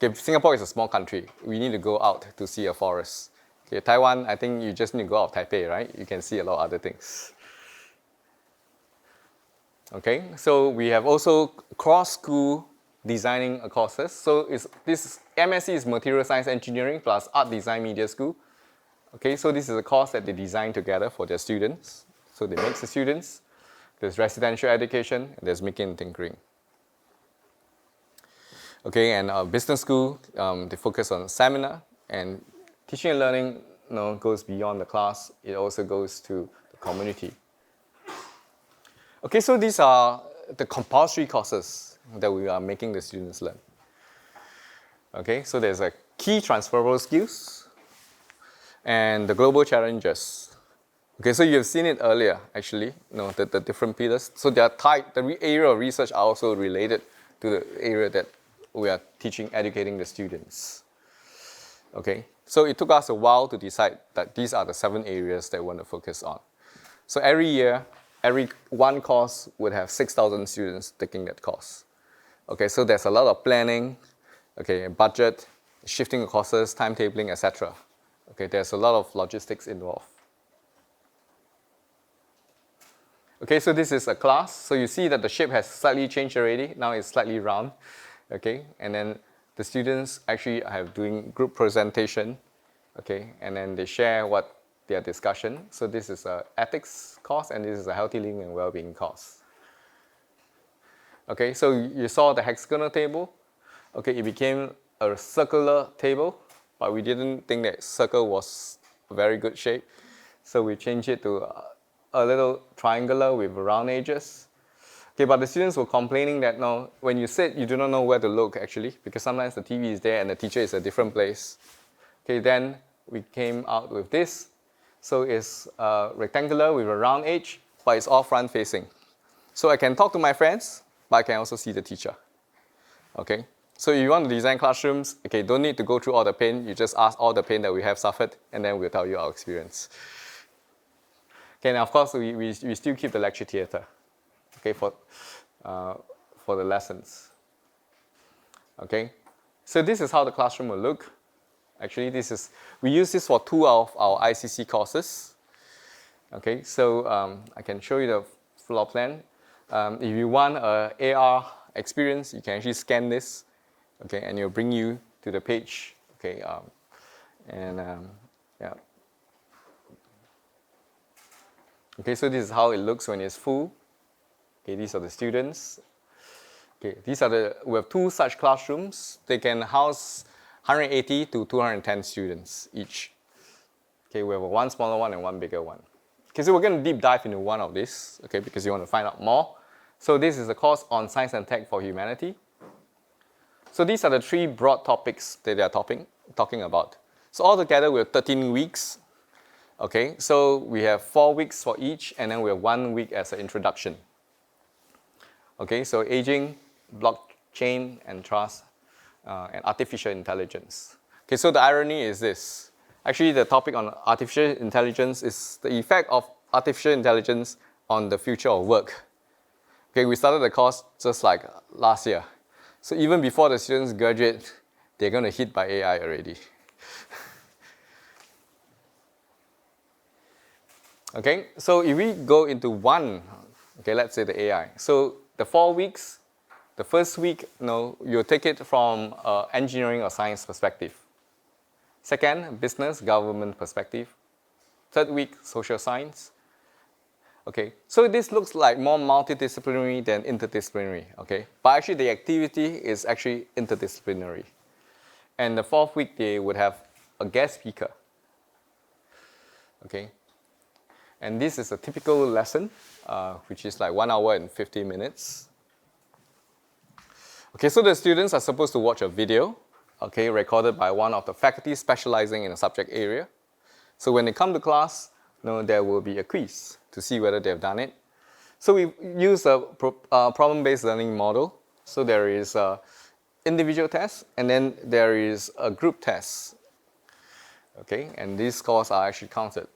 Okay, Singapore is a small country. We need to go out to see a forest. Okay, Taiwan, I think you just need to go out of Taipei, right? You can see a lot of other things. Okay, so we have also cross-school designing courses. So this MSc is Material Science Engineering plus Art Design Media School. Okay, so this is a course that they design together for their students. So they mix the students. There's residential education, and there's making and tinkering. Okay, and business school, they focus on seminar, and teaching and learning goes beyond the class. It also goes to the community. Okay, so these are the compulsory courses that we are making the students learn. Okay, so there's a key transferable skills and the global challenges. Okay, so you've seen it earlier, actually, the different pillars. So they are tied, the area of research are also related to the area that we are teaching, educating the students. Okay, so it took us a while to decide that these are the 7 areas that we want to focus on. So every year, every one course would have 6,000 students taking that course. Okay, so there's a lot of planning, okay, budget, shifting of courses, timetabling, etc. Okay, there's a lot of logistics involved. Okay, so this is a class. So you see that the shape has slightly changed already. Now it's slightly round. Okay, and then the students actually are doing group presentation. Okay, and then they share what their discussion. So this is an ethics course, and this is a healthy living and well-being course. Okay, so you saw the hexagonal table. Okay, it became a circular table, but we didn't think that circle was a very good shape. So we changed it to a little triangular with round edges. Okay, but the students were complaining that no, when you sit, you do not know where to look actually, because sometimes the TV is there and the teacher is a different place. Okay, then we came out with this. So it's rectangular with a round edge, but it's all front facing. So I can talk to my friends, but I can also see the teacher. Okay, so if you want to design classrooms, okay, don't need to go through all the pain. You just ask all the pain that we have suffered, and then we'll tell you our experience. Okay, now of course we still keep the lecture theater, okay, for the lessons. Okay, so this is how the classroom will look. Actually, we use this for 2 of our ICC courses. Okay, so I can show you the floor plan. If you want an AR experience, you can actually scan this, okay, and it'll bring you to the page. Okay, yeah. Okay, so this is how it looks when it's full. Okay, these are the students. Okay, we have 2 such classrooms. They can house 180 to 210 students each. Okay, we have one smaller one and one bigger one. Okay, so we're going to deep dive into one of these, okay, because you want to find out more. So this is a course on Science and Tech for Humanity. So these are the 3 broad topics that they are talking about. So altogether we have 13 weeks. Okay, so we have 4 weeks for each, and then we have 1 week as an introduction. Okay, so aging, blockchain and trust, and artificial intelligence. Okay, so the irony is this. Actually, the topic on artificial intelligence is the effect of artificial intelligence on the future of work. Okay, we started the course just like last year. So even before the students graduate, they're going to hit by AI already. Okay, so if we go into one, okay, let's say the AI. So the 4 weeks, the first week, you take it from engineering or science perspective. Second, business, government perspective. Third week, social science. Okay, so this looks like more multidisciplinary than interdisciplinary, okay? But actually the activity is actually interdisciplinary. And the 4th week, they would have a guest speaker, okay? And this is a typical lesson, which is like 1 hour and 50 minutes. Okay, so the students are supposed to watch a video, okay, recorded by one of the faculty specializing in a subject area. So when they come to class, there will be a quiz to see whether they've done it. So we use a problem-based learning model. So there is an individual test, and then there is a group test. Okay, and these scores are actually counted.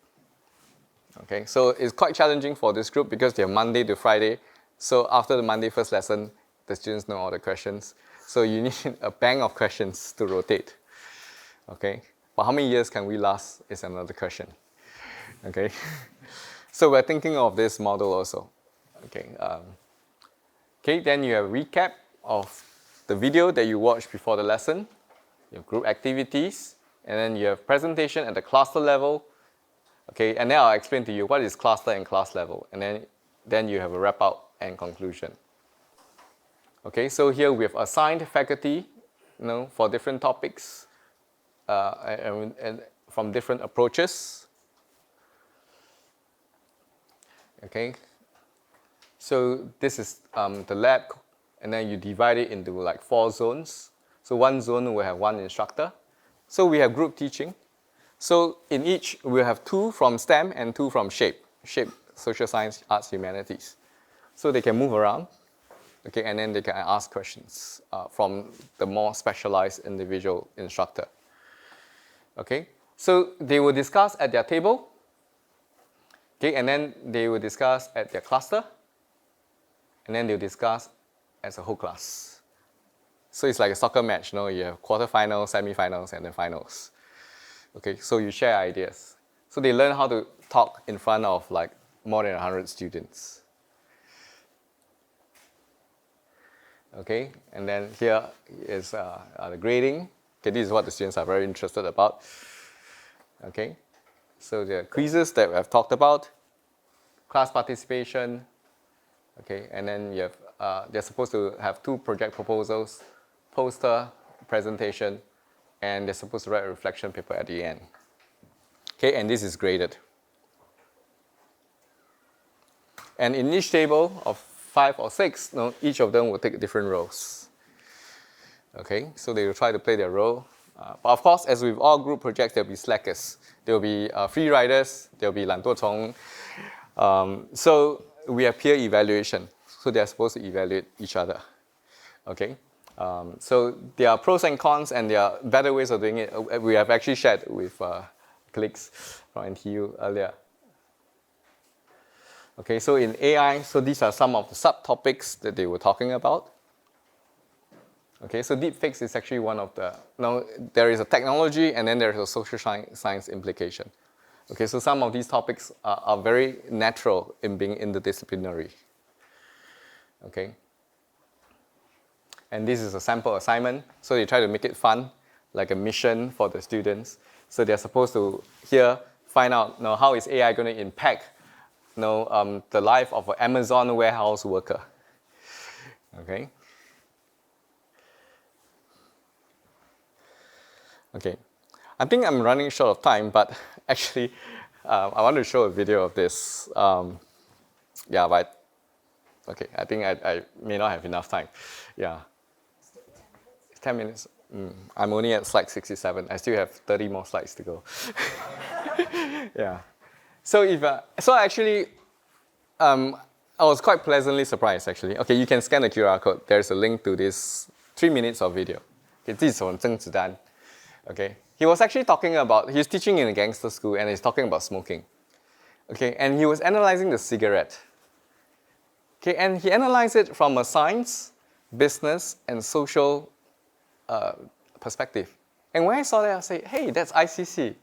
Okay, so it's quite challenging for this group because they're Monday to Friday. So after the Monday first lesson, the students know all the questions. So you need a bank of questions to rotate. Okay, but how many years can we last is another question. Okay, so we're thinking of this model also. Okay, Okay, then you have a recap of the video that you watched before the lesson, your group activities, and then you have presentation at the cluster level. Okay, and then I'll explain to you what is cluster and class level, and then you have a wrap up and conclusion. Okay, so here we have assigned faculty, for different topics and from different approaches. Okay, so this is the lab, and then you divide it into like 4 zones. So one zone will have 1 instructor. So we have group teaching. So in each, we have 2 from STEM and 2 from SHAPE, Social Science, Arts, Humanities. So they can move around, okay, and then they can ask questions from the more specialized individual instructor. Okay, so they will discuss at their table, okay, and then they will discuss at their cluster, and then they'll discuss as a whole class. So it's like a soccer match, you have quarterfinals, semifinals, and then finals. Okay, so you share ideas. So they learn how to talk in front of like more than 100 students. Okay, and then here is the grading. Okay, this is what the students are very interested about. Okay, so the quizzes that we have talked about, class participation. Okay, and then you have they're supposed to have 2 project proposals, poster, presentation, and they're supposed to write a reflection paper at the end. Okay, and this is graded. And in each table of 5 or 6, each of them will take different roles. Okay, so they will try to play their role. But of course, as with all group projects, there will be slackers. There will be free riders. There will be 懒惰虫. So we have peer evaluation. So they are supposed to evaluate each other. Okay, so there are pros and cons, and there are better ways of doing it. We have actually shared with colleagues from NTU earlier. Okay, so in AI, so these are some of the subtopics that they were talking about. Okay, so deepfakes is actually one of the, there is a technology and then there is a social science implication. Okay, so some of these topics are very natural in being interdisciplinary. Okay. And this is a sample assignment, so they try to make it fun, like a mission for the students. So they're supposed to here find out how is AI going to impact the life of an Amazon warehouse worker. Okay. Okay. I think I'm running short of time, but actually, I want to show a video of this. Yeah, but okay, I think I may not have enough time. Yeah. 10 minutes. I'm only at slide 67. I still have 30 more slides to go. Yeah. So actually, I was quite pleasantly surprised actually. Okay, you can scan the QR code. There's a link to this 3 minutes of video. Okay, this is from Zheng Zidan. Okay, he was actually talking about, he's teaching in a gangster school and he's talking about smoking. Okay, and he was analyzing the cigarette. Okay, and he analyzed it from a science, business, and social perspective. And when I saw that, I said, hey, that's ICC.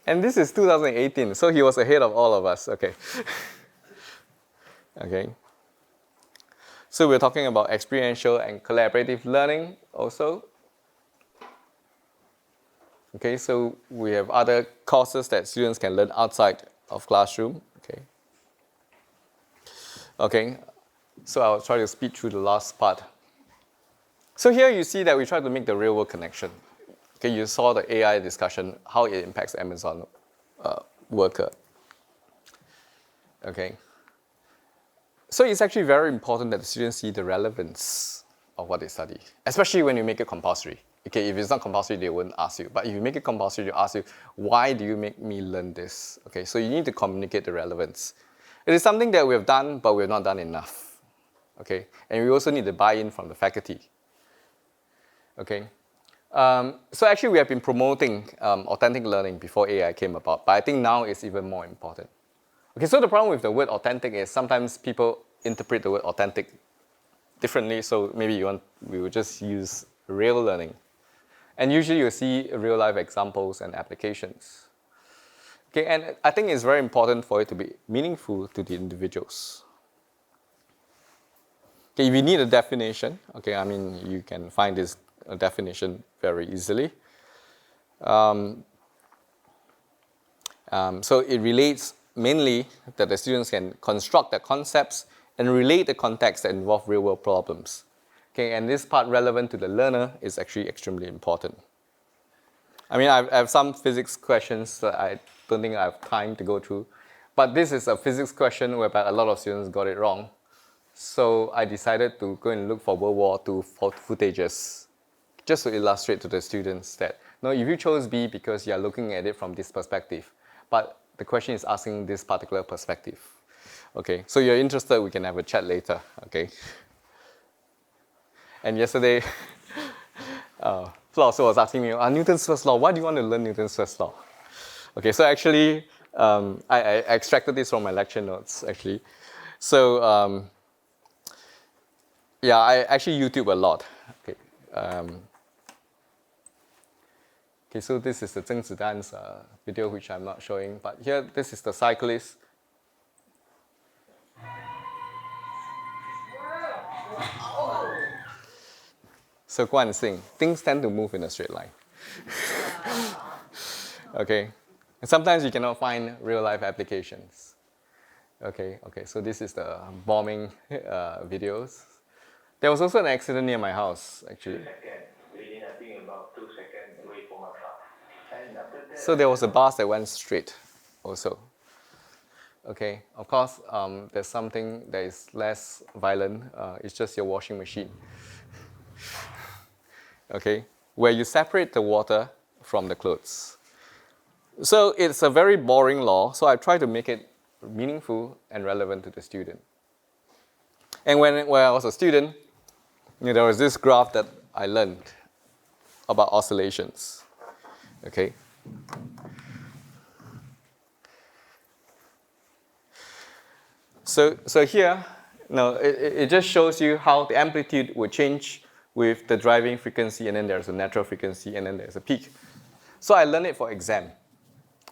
And this is 2018, so he was ahead of all of us. Okay. Okay. So we're talking about experiential and collaborative learning also. Okay, so we have other courses that students can learn outside of classroom. Okay. Okay, so I'll try to speed through the last part. So here you see that we try to make the real world connection. Okay, you saw the AI discussion, how it impacts Amazon worker. Okay. So it's actually very important that the students see the relevance of what they study, especially when you make it compulsory. Okay, if it's not compulsory, they won't ask you. But if you make it compulsory, they'll ask you, why do you make me learn this? Okay, so you need to communicate the relevance. It is something that we have done, but we have not done enough. Okay, and we also need the buy-in from the faculty. Okay, so actually we have been promoting authentic learning before AI came about, but I think now it's even more important. Okay, so the problem with the word authentic is sometimes people interpret the word authentic differently, so maybe we will just use real learning. And usually you'll see real-life examples and applications. Okay, and I think it's very important for it to be meaningful to the individuals. Okay, if you need a definition, okay, I mean, you can find this definition very easily. So it relates mainly that the students can construct the concepts and relate the context that involve real-world problems. Okay, and this part relevant to the learner is actually extremely important. I mean, I have some physics questions that I don't think I have time to go through, but this is a physics question whereby a lot of students got it wrong. So I decided to go and look for World War II footages, just to illustrate to the students that, no, if you chose B because you are looking at it from this perspective, but the question is asking this particular perspective. Okay, so you're interested, we can have a chat later, okay? And yesterday, Flo also was asking me, Newton's first law, why do you want to learn Newton's first law? Okay, so actually, I extracted this from my lecture notes, actually. So, yeah, I actually YouTube a lot. Okay, okay, so this is the Zheng Zidan's video, which I'm not showing, but here, this is the cyclist. So Guan Xing, things tend to move in a straight line. Okay, and sometimes you cannot find real-life applications. Okay, so this is the bombing videos. There was also an accident near my house, actually. So there was a bus that went straight also. Okay, of course, there's something that is less violent. It's just your washing machine. Okay, where you separate the water from the clothes. So it's a very boring law, so I try to make it meaningful and relevant to the student. And when I was a student, there was this graph that I learned about oscillations. Okay. So here, it just shows you how the amplitude would change with the driving frequency, and then there's a natural frequency, and then there's a peak. So I learned it for exam,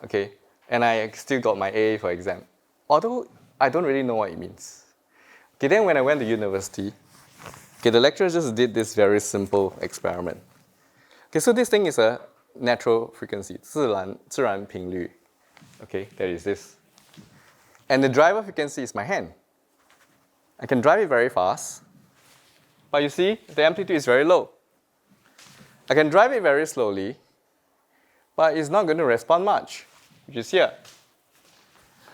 okay? And I still got my A for exam, although I don't really know what it means. Okay, then when I went to university, okay, the lecturer just did this very simple experiment. Okay, so this thing is a natural frequency, 自然频率. Okay, there is this. And the driver frequency is my hand. I can drive it very fast, but you see, the amplitude is very low. I can drive it very slowly, but it's not going to respond much, which is here.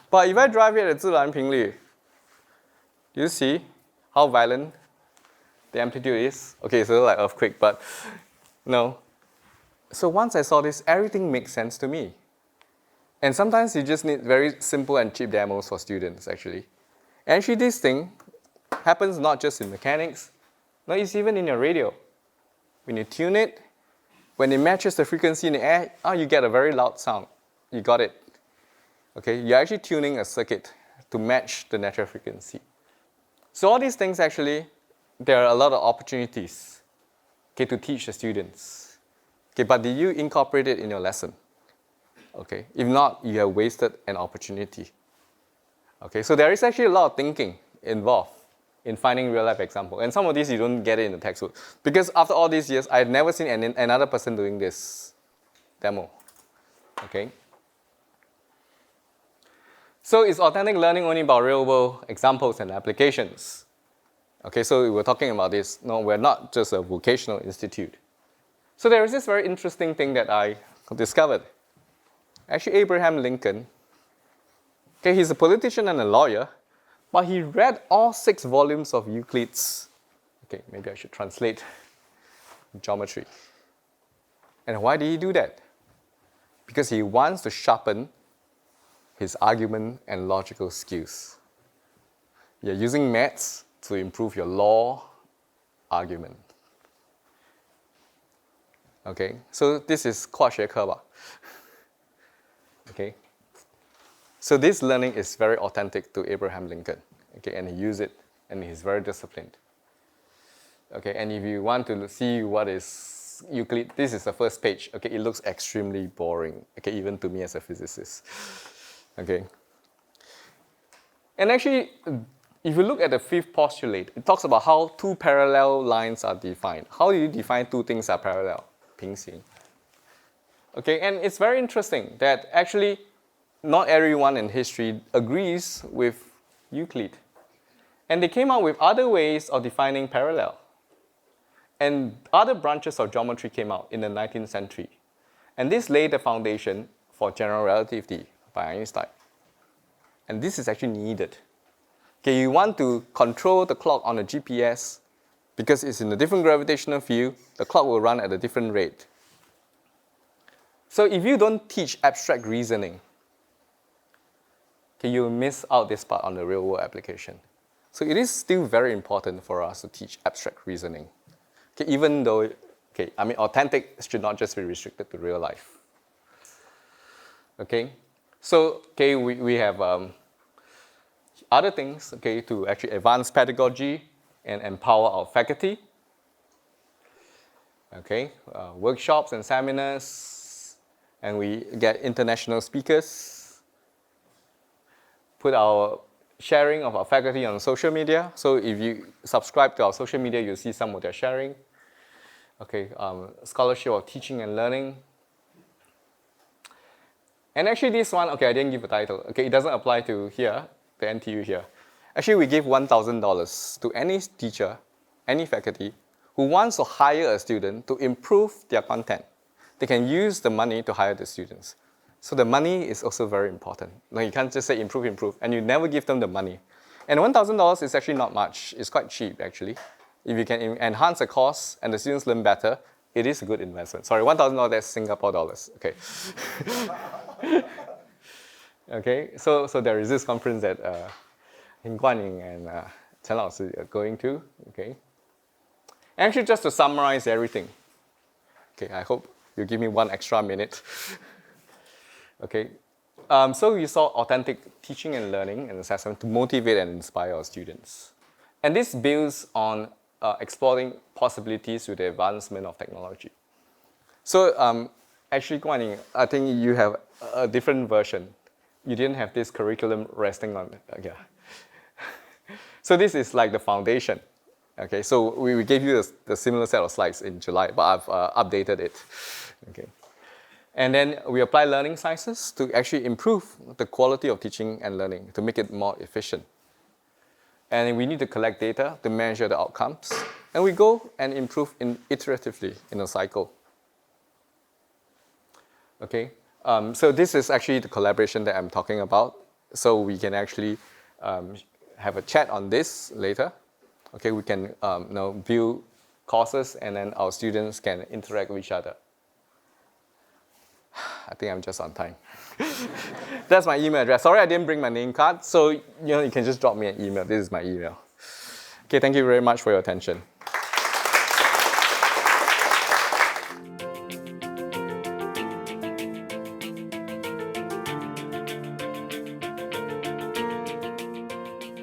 But if I drive it at 自然频率, do you see how violent the amplitude is? Okay, so like earthquake, but no. So once I saw this, everything makes sense to me. And sometimes you just need very simple and cheap demos for students, actually. And actually, this thing happens not just in mechanics, no, it's even in your radio. When you tune it, when it matches the frequency in the air, you get a very loud sound. You got it. Okay, you're actually tuning a circuit to match the natural frequency. So all these things actually, there are a lot of opportunities, okay, to teach the students. Okay, but did you incorporate it in your lesson? Okay, if not, you have wasted an opportunity. Okay, so there is actually a lot of thinking involved in finding real-life example. And some of these you don't get it in the textbook. Because after all these years, I've never seen another person doing this demo. Okay? So is authentic learning only about real-world examples and applications? Okay, so we were talking about this. No, we're not just a vocational institute. So there is this very interesting thing that I discovered. Actually, Abraham Lincoln, okay, he's a politician and a lawyer, but he read all 6 volumes of Euclid's, okay, maybe I should translate, geometry. And why did he do that? Because he wants to sharpen his argument and logical skills. You're using maths to improve your law argument. Okay, so this is 跨学科吧. Okay, so this learning is very authentic to Abraham Lincoln. Okay, and he used it, and he's very disciplined. Okay, and if you want to see what is Euclid, this is the first page. Okay, it looks extremely boring. Okay, even to me as a physicist. Okay, and actually, if you look at the fifth postulate, it talks about how two parallel lines are defined. How do you define two things are parallel? 平行. Okay, and it's very interesting that actually not everyone in history agrees with Euclid. And they came out with other ways of defining parallel. And other branches of geometry came out in the 19th century. And this laid the foundation for general relativity by Einstein. And this is actually needed. Okay, you want to control the clock on a GPS because it's in a different gravitational field, the clock will run at a different rate. So if you don't teach abstract reasoning, okay, you'll miss out this part on the real world application. So it is still very important for us to teach abstract reasoning. Okay, even though, okay, I mean, authentic should not just be restricted to real life. Okay, so okay, we have other things, okay, to actually advance pedagogy and empower our faculty. Okay, workshops and seminars, and we get international speakers. Put our sharing of our faculty on social media. So if you subscribe to our social media, you'll see some of their sharing. Okay, scholarship of teaching and learning. And actually this one, okay, I didn't give a title. Okay, it doesn't apply to here, the NTU here. Actually, we give $1,000 to any teacher, any faculty, who wants to hire a student to improve their content. They can use the money to hire the students. So the money is also very important. Like you can't just say improve, improve, and you never give them the money. And $1,000 is actually not much. It's quite cheap, actually. If you can enhance the course and the students learn better, it is a good investment. Sorry, $1,000, that's Singapore dollars. Okay. Okay, so there is this conference that Hin Guanying and Chen Laoshi are going to. Okay. Actually, just to summarize everything. Okay, I hope you give me one extra minute. Okay, so we saw authentic teaching and learning and assessment to motivate and inspire our students. And this builds on exploring possibilities with the advancement of technology. So actually, Guanying, I think you have a different version. You didn't have this curriculum resting on, yeah. So this is like the foundation. Okay, so we gave you the similar set of slides in July, but I've updated it. Okay. And then we apply learning sciences to actually improve the quality of teaching and learning, to make it more efficient. And we need to collect data to measure the outcomes. And we go and improve iteratively in a cycle. Okay, so this is actually the collaboration that I'm talking about. So we can actually have a chat on this later. Okay, we can view courses and then our students can interact with each other. I think I'm just on time. That's my email address. Sorry I didn't bring my name card. So you can just drop me an email. This is my email. Okay, thank you very much for your attention.